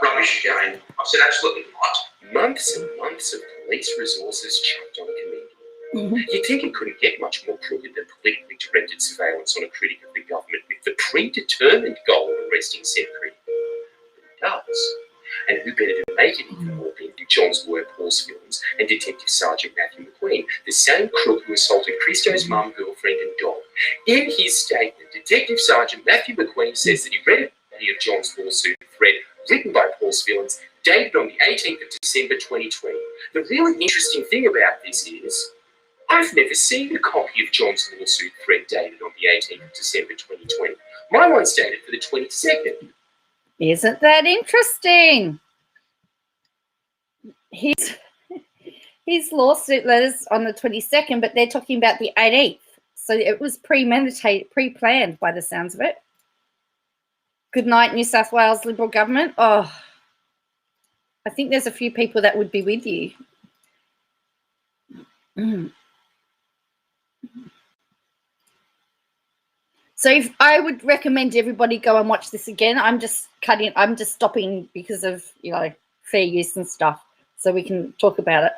Rubbish again. I've said absolutely not. Months and months of police resources chucked on a comedian. You'd think it couldn't get much more crooked than politically directed surveillance on a critic of the government with the predetermined goal of arresting said critic. But it does. And who better to make it even more big than John's lawyer Paul's films and Detective Sergeant Matthew McQueen, the same crook who assaulted Christo's mum, girlfriend and dog. In his statement, Detective Sergeant Matthew McQueen says that he read a copy of John's lawsuit thread written by Paul's films, dated on the 18th of December 2020. The really interesting thing about this is, I've never seen a copy of John's lawsuit thread dated on the 18th of December 2020. My one's dated for the 22nd. Isn't that interesting? his lawsuit letters on the 22nd, but they're talking about the 18th. So it was premeditated, pre-planned by the sounds of it. Good night, New South Wales Liberal government. Oh, I think there's a few people that would be with you. So if I would recommend everybody go and watch this again. I'm just stopping because of, fair use and stuff, so we can talk about it.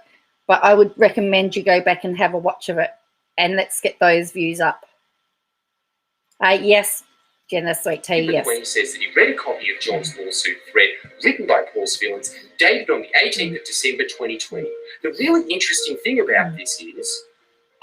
But I would recommend you go back and have a watch of it, and let's get those views up. Yes, Jenna, sweet tea, yes. When he says that he read a copy of John's lawsuit thread written by Paul's Filings, dated on the 18th of December 2020. The really interesting thing about this is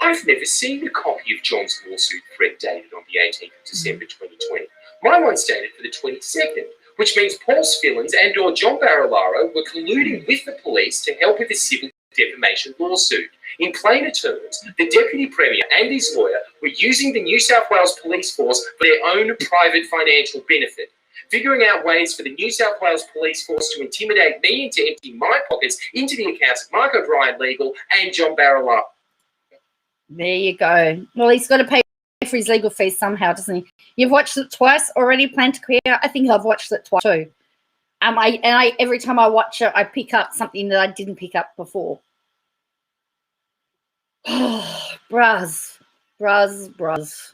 I've never seen a copy of John's lawsuit thread dated on the 18th of December 2020. My one's dated for the 22nd, which means Paul's Filings and or John Barilaro were colluding with the police to help with a civil defamation lawsuit. In plainer terms, the Deputy Premier and his lawyer were using the New South Wales Police Force for their own private financial benefit, figuring out ways for the New South Wales Police Force to intimidate me into emptying my pockets into the accounts of Mark O'Brien Legal and John Barilaro. There you go. Well, he's got to pay for his legal fees somehow, doesn't he? You've watched it twice already, Plan to Clear? I think I've watched it twice too. Every time I watch it, I pick up something that I didn't pick up before. Bruz. Bruz. Bruz.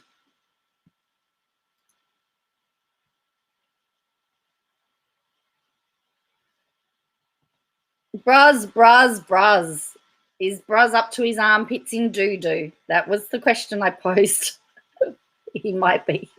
Is Bruz up to his armpits in doo-doo? That was the question I posed. He might be.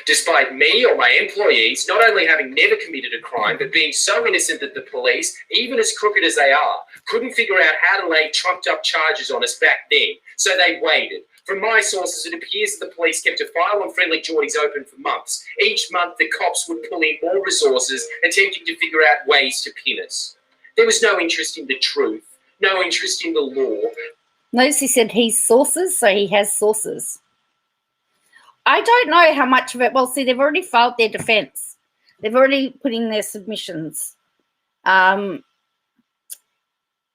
Despite me or my employees not only having never committed a crime, but being so innocent that the police, even as crooked as they are, couldn't figure out how to lay trumped-up charges on us back then, so they waited. From my sources, it appears that the police kept a file on Friendly Jordies open for months. Each month, the cops would pull in more resources, attempting to figure out ways to pin us. There was no interest in the truth, no interest in the law. Notice he said he's sources, so he has sources. I don't know how much of it. Well, see, they've already filed their defense. They've already put in their submissions. As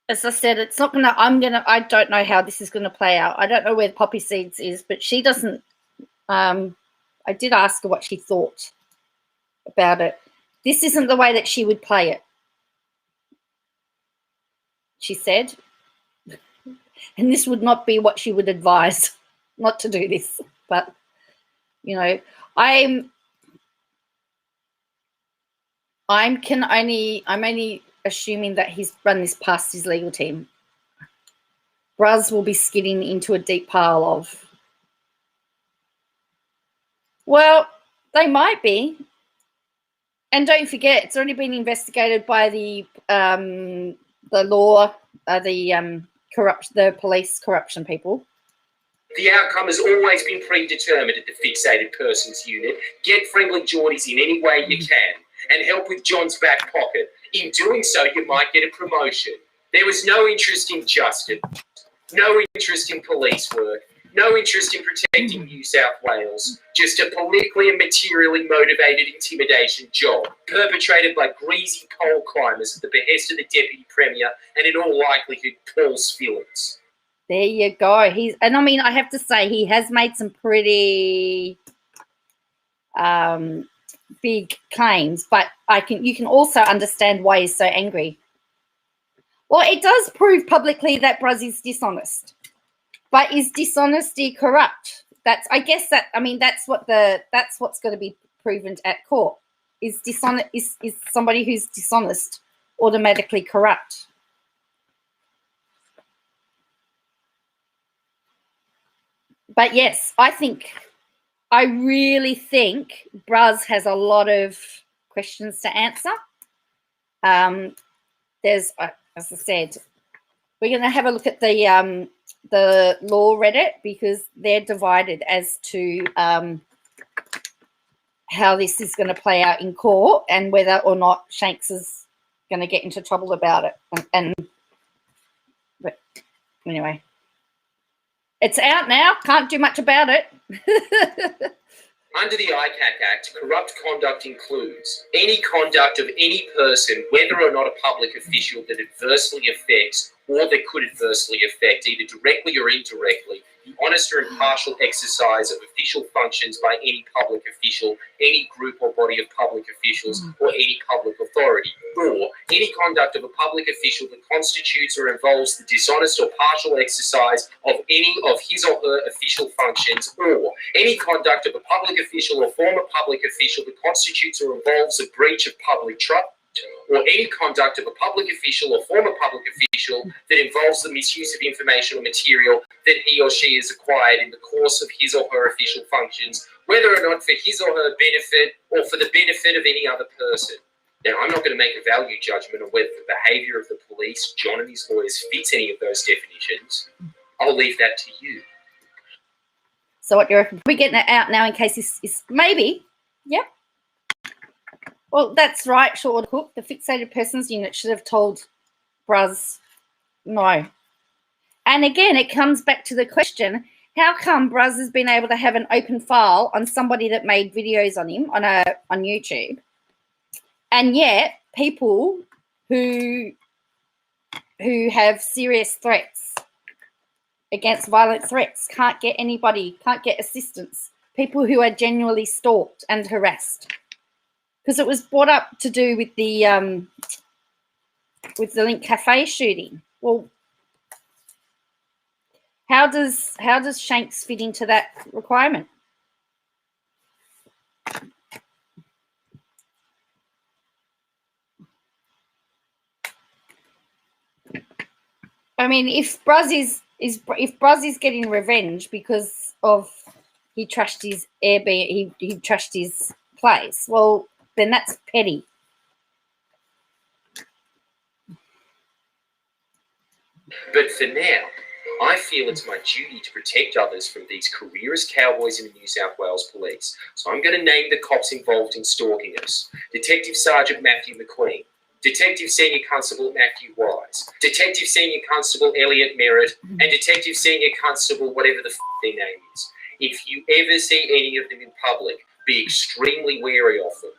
I said, it's not gonna. I don't know how this is gonna play out. I don't know where Poppy Seeds is, but she doesn't. I did ask her what she thought about it. This isn't the way that she would play it, she said, and this would not be what she would advise, not to do this. But I'm only assuming that he's run this past his legal team. Bruz will be skidding into a deep pile of. Well, they might be, and don't forget, it's already been investigated by the law, the police corruption people. The outcome has always been predetermined at the Fixated Persons Unit. Get Friendly Jordies in any way you can and help with John's back pocket. In doing so, you might get a promotion. There was no interest in justice, no interest in police work, no interest in protecting New South Wales, just a politically and materially motivated intimidation job perpetrated by greasy pole climbers at the behest of the Deputy Premier and in all likelihood Paul's Filings. There you go. I have to say, he has made some pretty big claims, but you can also understand why he's so angry. Well, it does prove publicly that Bruz is dishonest, but is dishonesty corrupt? That's what's going to be proven at court. Is somebody who's dishonest automatically corrupt? But yes, I really think Bruz has a lot of questions to answer. There's, as I said, we're going to have a look at the law Reddit, because they're divided as to how this is going to play out in court and whether or not Shanks is going to get into trouble about it. But anyway. It's out now. Can't do much about it. Under the ICAC Act, corrupt conduct includes any conduct of any person, whether or not a public official, that adversely affects or that could adversely affect, either directly or indirectly, the honest or impartial exercise of official functions by any public official, any group or body of public officials, or any public authority, or any conduct of a public official that constitutes or involves the dishonest or partial exercise of any of his or her official functions, or any conduct of a public official or former public official that constitutes or involves a breach of public trust, or any conduct of a public official or former public official that involves the misuse of information or material that he or she has acquired in the course of his or her official functions, whether or not for his or her benefit or for the benefit of any other person. Now, I'm not going to make a value judgment on whether the behaviour of the police, John and his lawyers, fits any of those definitions. I'll leave that to you. So what do you reckon? We're getting it out now in case this is maybe, yeah. Well, that's right, Short Hook. The Fixated Persons Unit should have told Bruz no. And again, it comes back to the question, how come Bruz has been able to have an open file on somebody that made videos on him on YouTube, and yet people who have serious threats against violent threats can't get anybody, can't get assistance, people who are genuinely stalked and harassed? Because it was brought up to do with the Link Cafe shooting. Well, how does Shanks fit into that requirement? I mean, if Bruz is getting revenge because of he trashed his Airbnb, he trashed his place, well, then that's petty. But for now, I feel it's my duty to protect others from these careerist cowboys in the New South Wales Police. So I'm going to name the cops involved in stalking us. Detective Sergeant Matthew McQueen, Detective Senior Constable Matthew Wise, Detective Senior Constable Elliot Merritt, and Detective Senior Constable whatever the their name is. If you ever see any of them in public, be extremely wary of them.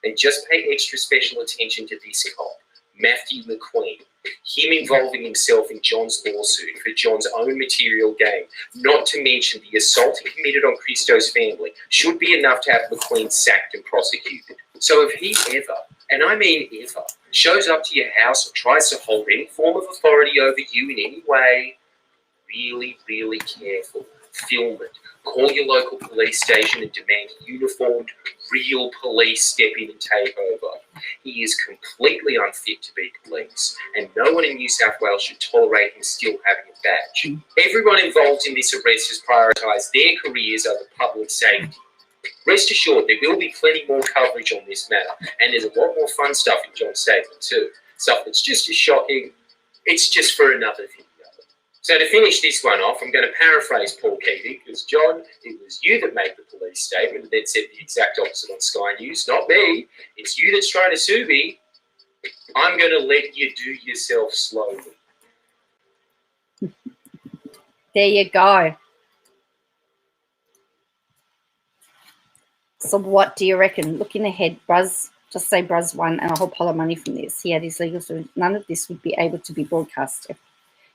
And just pay extra special attention to this cop, Matthew McQueen. Him involving himself in John's lawsuit for John's own material gain, not to mention the assault he committed on Christo's family, should be enough to have McQueen sacked and prosecuted. So if he ever, and I mean ever, shows up to your house or tries to hold any form of authority over you in any way, really, really careful. Film it. Call your local police station and demand uniformed, real police step in and take over. He is completely unfit to be police, and no one in New South Wales should tolerate him still having a badge. Everyone involved in this arrest has prioritised their careers over public safety. Rest assured, there will be plenty more coverage on this matter, and there's a lot more fun stuff in John's statement too. Stuff that's just as shocking, it's just for another video. So to finish this one off, I'm going to paraphrase Paul Keating, because John, it was you that made the police statement and then said the exact opposite on Sky News, not me. It's you that's trying to sue me. I'm going to let you do yourself slowly. There you go. So what do you reckon? Looking ahead, Bruz, just say Bruz won and a whole pile of money from this. He had his legal service. None of this would be able to be broadcast.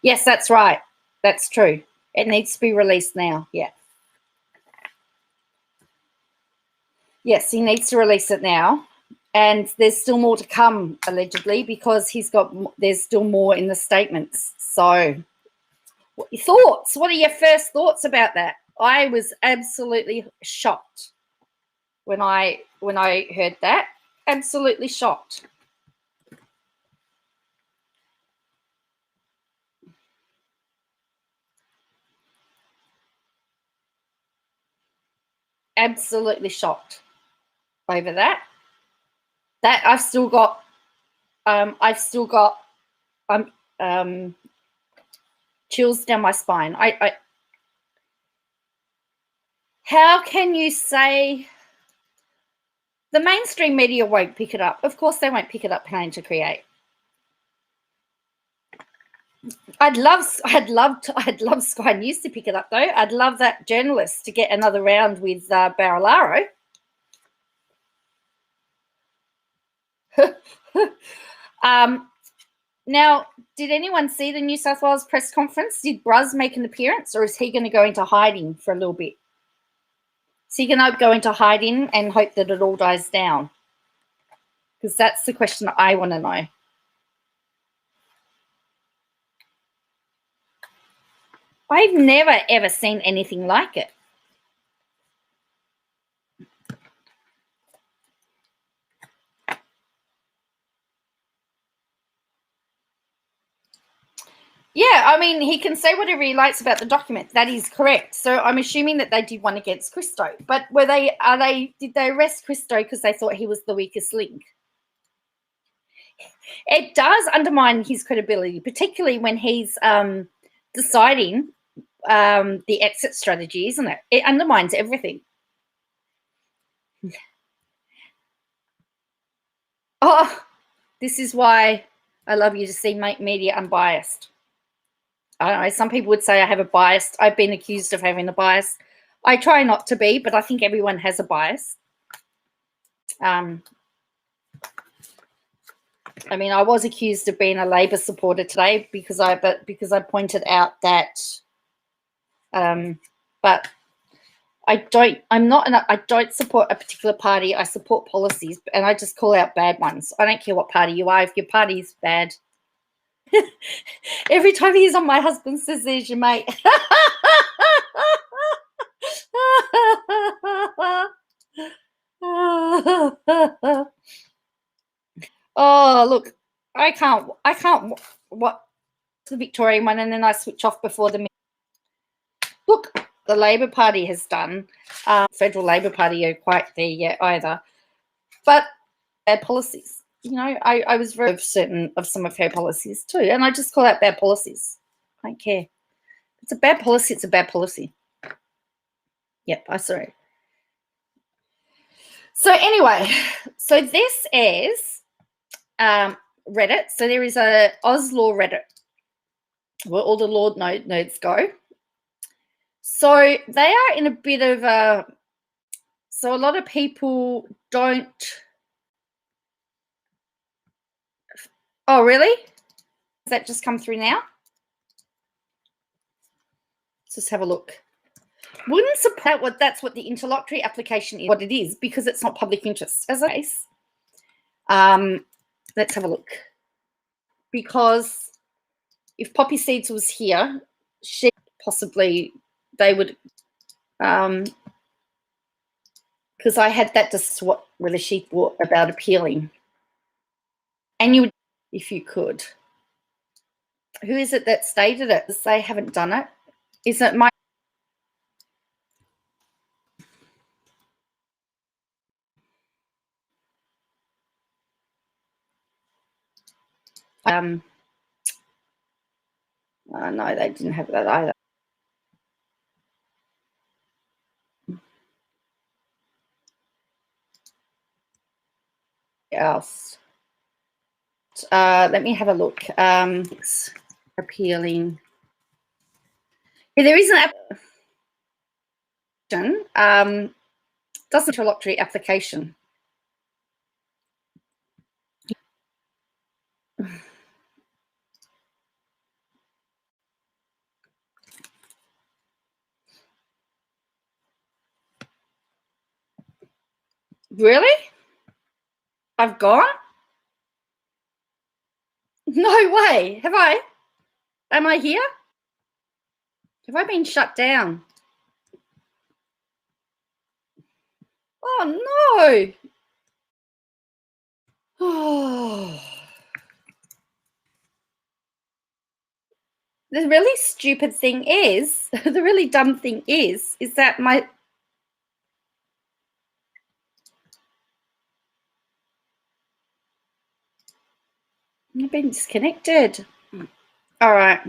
Yes, that's right. That's true. It needs to be released now. Yeah. Yes, he needs to release it now. And there's still more to come, allegedly, because there's still more in the statements. So what are your thoughts? What are your first thoughts about that? I was absolutely shocked when I heard that. Absolutely shocked. Absolutely shocked over that. That I've still got chills down my spine. How can you say the mainstream media won't pick it up? Of course they won't pick it up, Planning to Create. I'd love Sky News to pick it up though. I'd love that journalist to get another round with Barilaro. Now, did anyone see the New South Wales press conference? Did Bruz make an appearance, or is he going to go into hiding for a little bit? Is he going to go into hiding and hope that it all dies down? Because that's the question I want to know. I've never, ever seen anything like it. Yeah, I mean, he can say whatever he likes about the document. That is correct. So I'm assuming that they did one against Christo. But did they arrest Christo because they thought he was the weakest link? It does undermine his credibility, particularly when he's deciding the exit strategy, isn't it? It undermines everything. Oh, this is why I love you to see media unbiased. I don't know, some people would say I have a bias. I've been accused of having a bias. I try not to be, but I think everyone has a bias. I mean, I was accused of being a Labor supporter today because I pointed out that, but I don't support a particular party. I support policies, and I just call out bad ones. I don't care what party you are. If your party's bad, every time he's on, my husband says, "There's your mate." Oh, look, I can't watch the Victorian one and then I switch off before the. Look, the Labor Party has done. Federal Labor Party are quite there yet either, but bad policies. You know, I was very certain of some of her policies too, and I just call out bad policies. I don't care. It's a bad policy. It's a bad policy. Yep, I saw it. So anyway, so this is Reddit. So there is a Oz Law Reddit where all the law nodes go. So they are in a bit of a. So a lot of people don't. Oh, really? Does that just come through now? Let's just have a look. Wouldn't surprise that's what the interlocutory application is, what it is, because it's not public interest as a case. Let's have a look. Because if Poppy Seeds was here, she possibly they would, because I had that just what whether she thought about appealing, and you would, if you could. Who is it that stated it? They haven't done it. Is it my? No, they didn't have that either. Else. Let me have a look. Appealing. Yeah, there is an application. Doesn't interlocutory application. Really? I've gone? No way. Have I? Am I here? Have I been shut down? Oh, no. Oh. The really stupid thing is, the really dumb thing is that my. I've been disconnected. All right.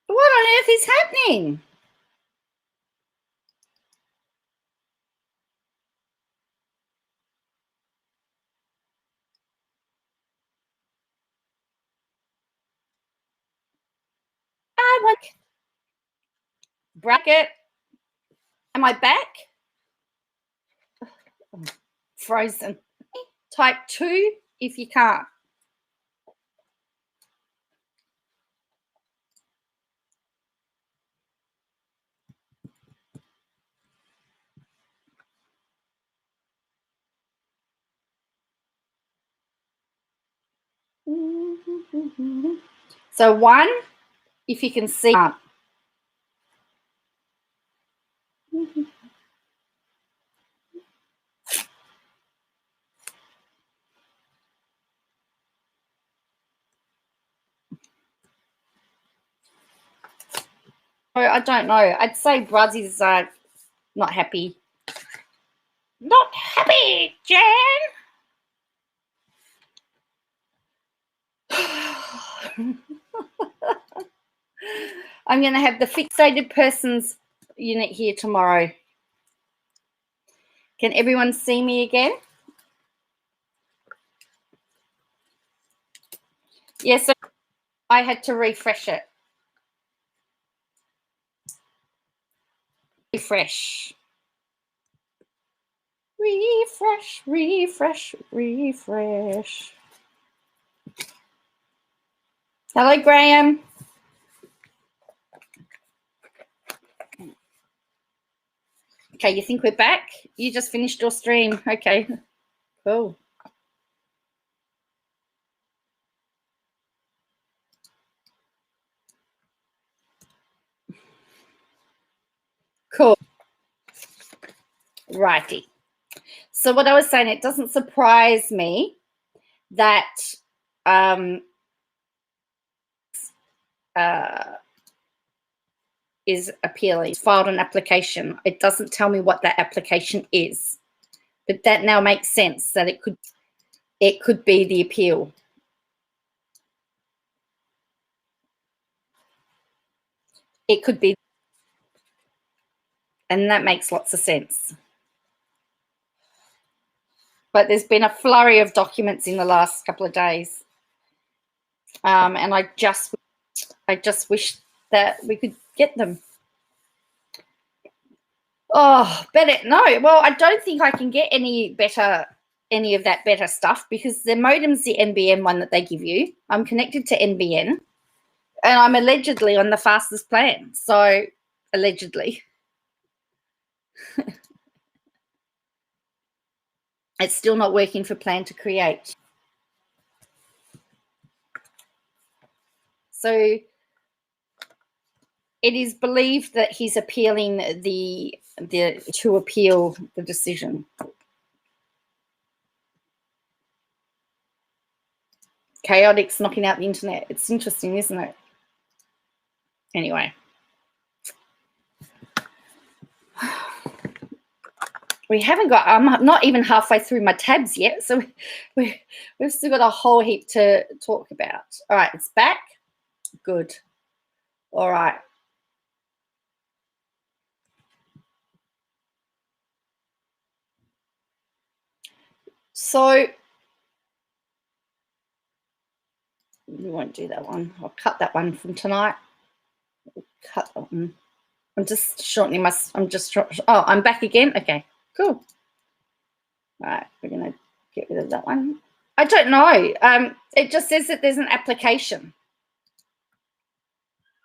What on earth is happening? bracket. Am I back? Frozen. Type 2 if you can't. So 1, if you can see. I don't know. I'd say Bruz is not happy. Not happy, Jan. I'm going to have the fixated persons unit here tomorrow. Can everyone see me again? Yes, I had to refresh it. Refresh. Refresh, refresh, refresh. Hello, Graham. Okay, you think we're back? You just finished your stream. Okay, cool. Cool. Righty. So what I was saying, it doesn't surprise me that is appealing. Filed an application. It doesn't tell me what that application is, but that now makes sense that it could be the appeal. It could be, and that makes lots of sense. But there's been a flurry of documents in the last couple of days, and I just wish that we could get them. Oh, better no. Well, I don't think I can get any of that better stuff because the modem's the NBN one that they give you. I'm connected to NBN, and I'm allegedly on the fastest plan. So allegedly. It's still not working for plan to create. So it is believed that he's appealing to appeal the decision. Chaotic's knocking out the internet. It's interesting, isn't it? Anyway. We haven't got, I'm not even halfway through my tabs yet, so we've still got a whole heap to talk about. All right, it's back. Good. All right. So we won't do that one. I'll cut that one from tonight. Cut that one. I'm just shortening my, oh, I'm back again. Okay, cool. All right, we're going to get rid of that one. I don't know. It just says that there's an application.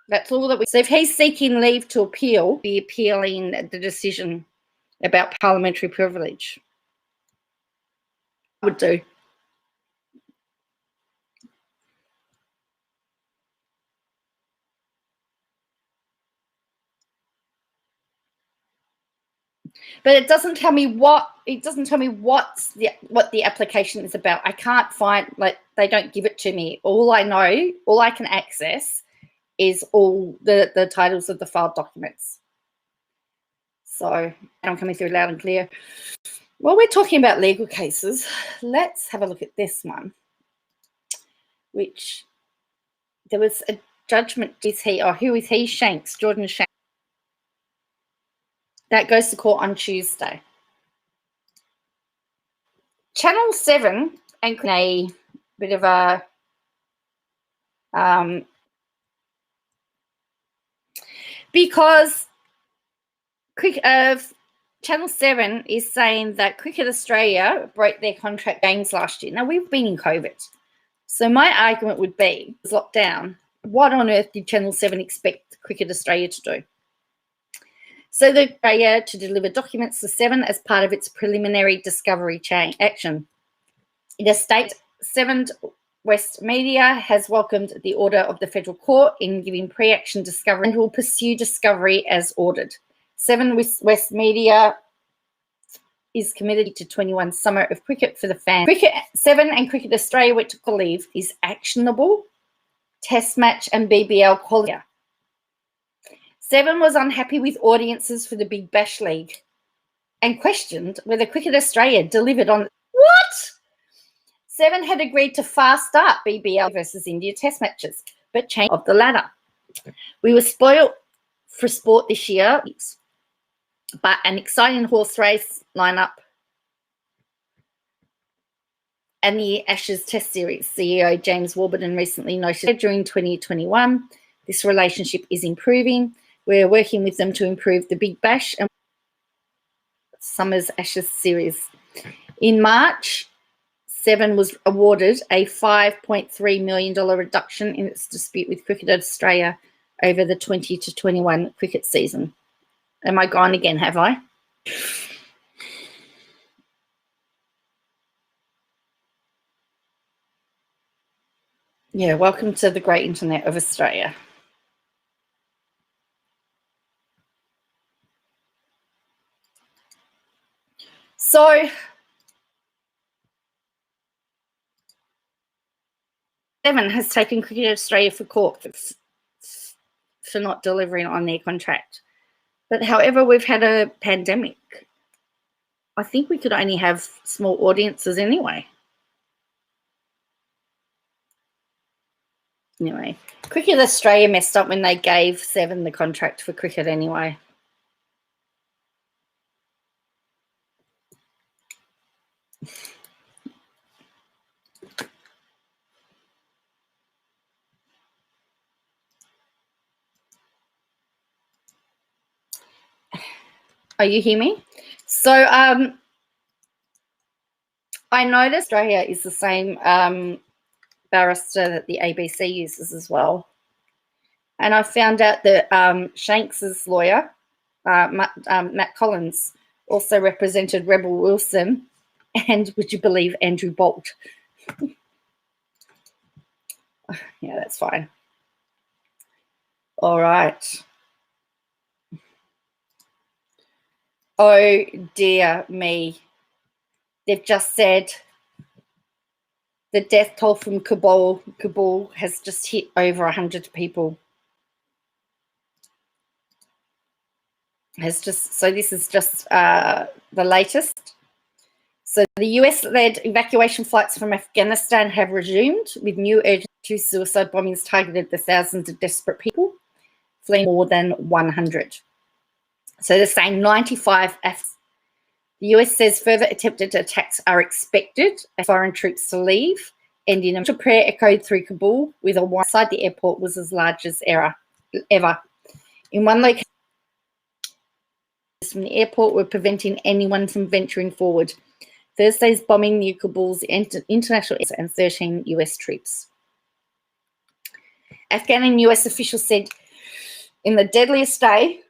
That's all that we. So if he's seeking leave to appeal, be appealing the decision about parliamentary privilege. I would do. But it doesn't tell me what what the application is about. I can't find, like, they don't give it to me. All I know, all I can access is all the titles of the filed documents. So I'm coming through loud and clear. Well, we're talking about legal cases. Let's have a look at this one, which there was a judgment. Is he, or who is he? Shanks, Jordan Shanks. That goes to court on Tuesday. Channel 7 and a bit of a because Channel 7 is saying that Cricket Australia broke their contract games last year. Now, we've been in COVID. So my argument would be, it's locked down, what on earth did Channel 7 expect Cricket Australia to do? So the Australia to deliver documents to 7 as part of its preliminary discovery action. In a state, 7 West Media has welcomed the order of the federal court in giving pre-action discovery and will pursue discovery as ordered. 7 West Media is committed to 21 Summer of Cricket for the fans. Cricket 7 and Cricket Australia, which took a leave, is actionable, Test match and BBL quality. 7 was unhappy with audiences for the Big Bash League and questioned whether Cricket Australia delivered on what? 7 had agreed to fast start BBL versus India Test matches, but changed of the latter. We were spoiled for sport this year, but an exciting horse race lineup and the Ashes Test Series. CEO James Warburton recently noted during 2021, this relationship is improving. We're working with them to improve the Big Bash and Summer's Ashes Series. In March, 7 was awarded a $5.3 million reduction in its dispute with Cricket Australia over the 20 to 21 cricket season. Am I gone again, have I? Yeah, welcome to the great internet of Australia. So, 7 has taken Cricket Australia for court for not delivering on their contract. But however, we've had a pandemic. I think we could only have small audiences anyway. Anyway, Cricket Australia messed up when they gave 7 the contract for cricket anyway. Oh, you hear me? So I noticed Australia is the same barrister that the ABC uses as well. And I found out that Shanks's lawyer, Matt Collins, also represented Rebel Wilson and, would you believe, Andrew Bolt. Yeah, that's fine. All right. Oh, dear me. They've just said the death toll from Kabul has just hit over 100 people. So this is just the latest. So the US-led evacuation flights from Afghanistan have resumed with new urgent suicide bombings targeted the thousands of desperate people, fleeing more than 100. So they're saying 95 The US says further attempted attacks are expected as foreign troops to leave, and in a prayer echoed through Kabul with a wire outside the airport was as large as ever. In one location from the airport were preventing anyone from venturing forward. Thursday's bombing near Kabul's international airport and 13 US troops. Afghan and US officials said in the deadliest day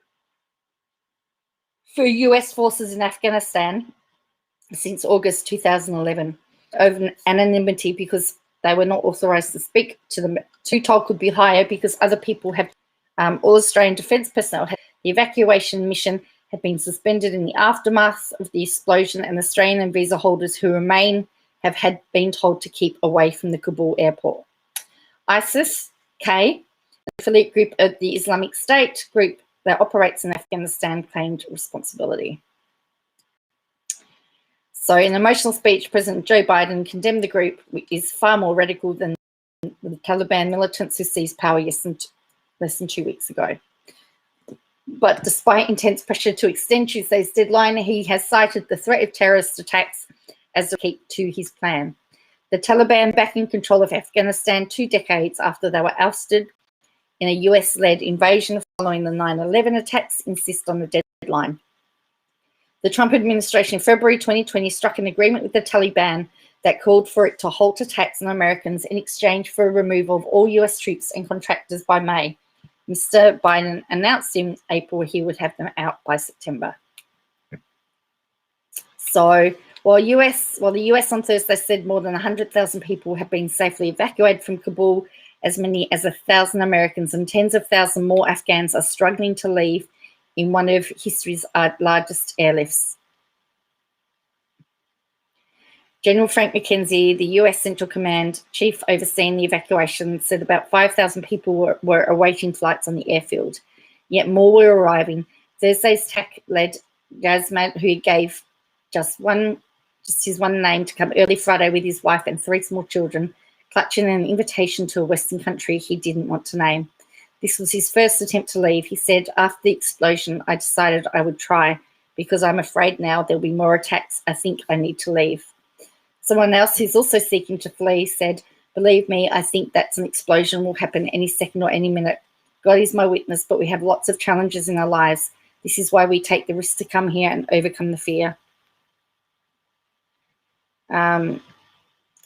for US forces in Afghanistan since August 2011 over anonymity because they were not authorised to speak to them. Too toll could be higher because other people have, all Australian defence personnel, the evacuation mission had been suspended in the aftermath of the explosion, and Australian and visa holders who remain have been told to keep away from the Kabul airport. ISIS-K, an affiliate group of the Islamic State group that operates in Afghanistan, claimed responsibility. So in an emotional speech, President Joe Biden condemned the group, which is far more radical than the Taliban militants who seized power less than 2 weeks ago. But despite intense pressure to extend Tuesday's deadline, he has cited the threat of terrorist attacks as a key to his plan. The Taliban, back in control of Afghanistan 2 decades after they were ousted in a US-led invasion following the 9/11 attacks, insist on the headline. The Trump administration in February 2020 struck an agreement with the Taliban that called for it to halt attacks on Americans in exchange for a removal of all US troops and contractors by May. Mr. Biden announced in April he would have them out by September. So while the US on Thursday said more than 100,000 people have been safely evacuated from Kabul, as many as 1,000 Americans and tens of thousands more Afghans are struggling to leave in one of history's largest airlifts. General Frank McKenzie, the US Central Command chief overseeing the evacuation, said about 5,000 people were awaiting flights on the airfield, yet more were arriving. Thursday's TAC led Gazman, who gave just his one name, to come early Friday with his wife and 3 small children, clutching an invitation to a Western country he didn't want to name. This was his first attempt to leave. He said, after the explosion, I decided I would try because I'm afraid now there'll be more attacks. I think I need to leave. Someone else who's also seeking to flee said, believe me, I think that's an explosion will happen any second or any minute. God is my witness, but we have lots of challenges in our lives. This is why we take the risk to come here and overcome the fear.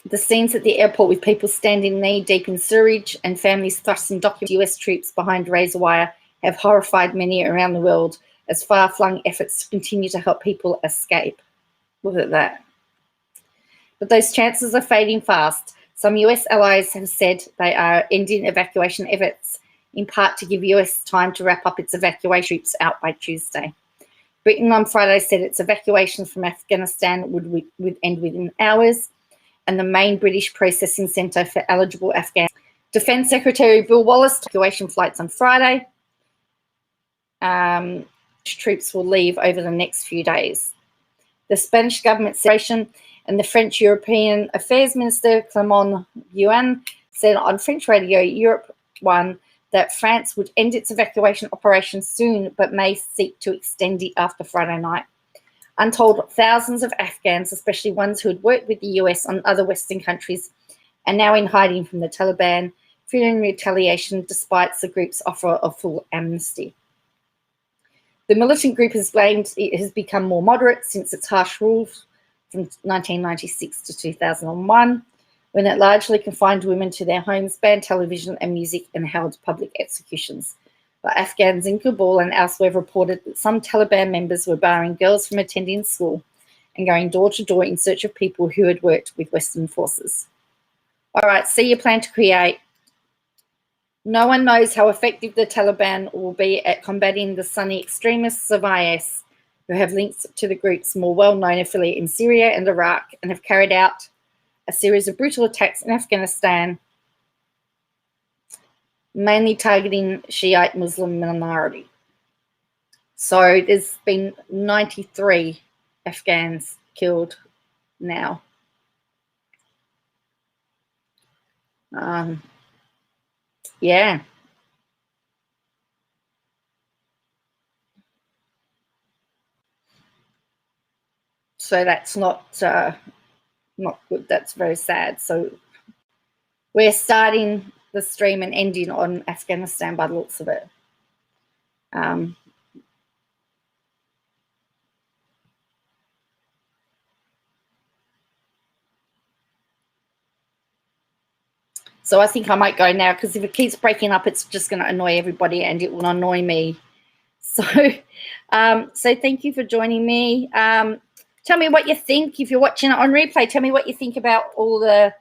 The scenes at the airport with people standing knee-deep in sewage and families thrusting documented US troops behind razor wire have horrified many around the world as far-flung efforts to continue to help people escape. Look at that. But those chances are fading fast. Some US allies have said they are ending evacuation efforts, in part to give US time to wrap up its evacuation troops out by Tuesday. Britain on Friday said its evacuation from Afghanistan would end within hours, and the main British processing centre for eligible Afghans. Defence Secretary Bill Wallace, evacuation flights on Friday. Troops will leave over the next few days. The Spanish government and the French European Affairs Minister Clément Joanne said on French radio Europe 1 that France would end its evacuation operation soon, but may seek to extend it after Friday night. Untold thousands of Afghans, especially ones who had worked with the US on other Western countries, are now in hiding from the Taliban, fearing retaliation despite the group's offer of full amnesty. The militant group has claimed it has become more moderate since its harsh rules from 1996 to 2001, when it largely confined women to their homes, banned television and music, and held public executions. But Afghans in Kabul and elsewhere reported that some Taliban members were barring girls from attending school and going door to door in search of people who had worked with Western forces. All right, see your plan to create. No one knows how effective the Taliban will be at combating the Sunni extremists of IS, who have links to the group's more well-known affiliate in Syria and Iraq and have carried out a series of brutal attacks in Afghanistan, mainly targeting Shiite Muslim minority. So there's been 93 Afghans killed now. Yeah. So that's not good. That's very sad. So we're starting the stream and ending on Afghanistan by the looks of it. So I think I might go now, because if it keeps breaking up, it's just going to annoy everybody and it will annoy me. So, so thank you for joining me. Tell me what you think. If you're watching it on replay, tell me what you think about all the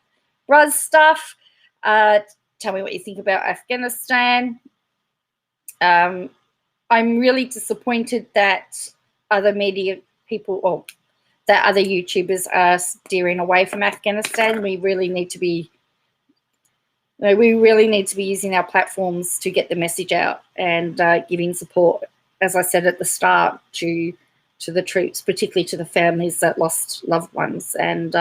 Bruz stuff. Tell me what you think about Afghanistan. I'm really disappointed that other media people, or that other YouTubers are steering away from Afghanistan. We really need to be, using our platforms to get the message out and giving support, as I said at the start, to the troops, particularly to the families that lost loved ones. And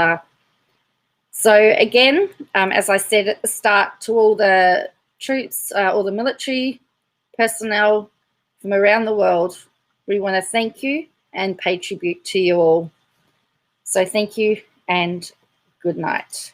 so again, as I said at the start, to all the troops, all the military personnel from around the world, we want to thank you and pay tribute to you all. So thank you and good night.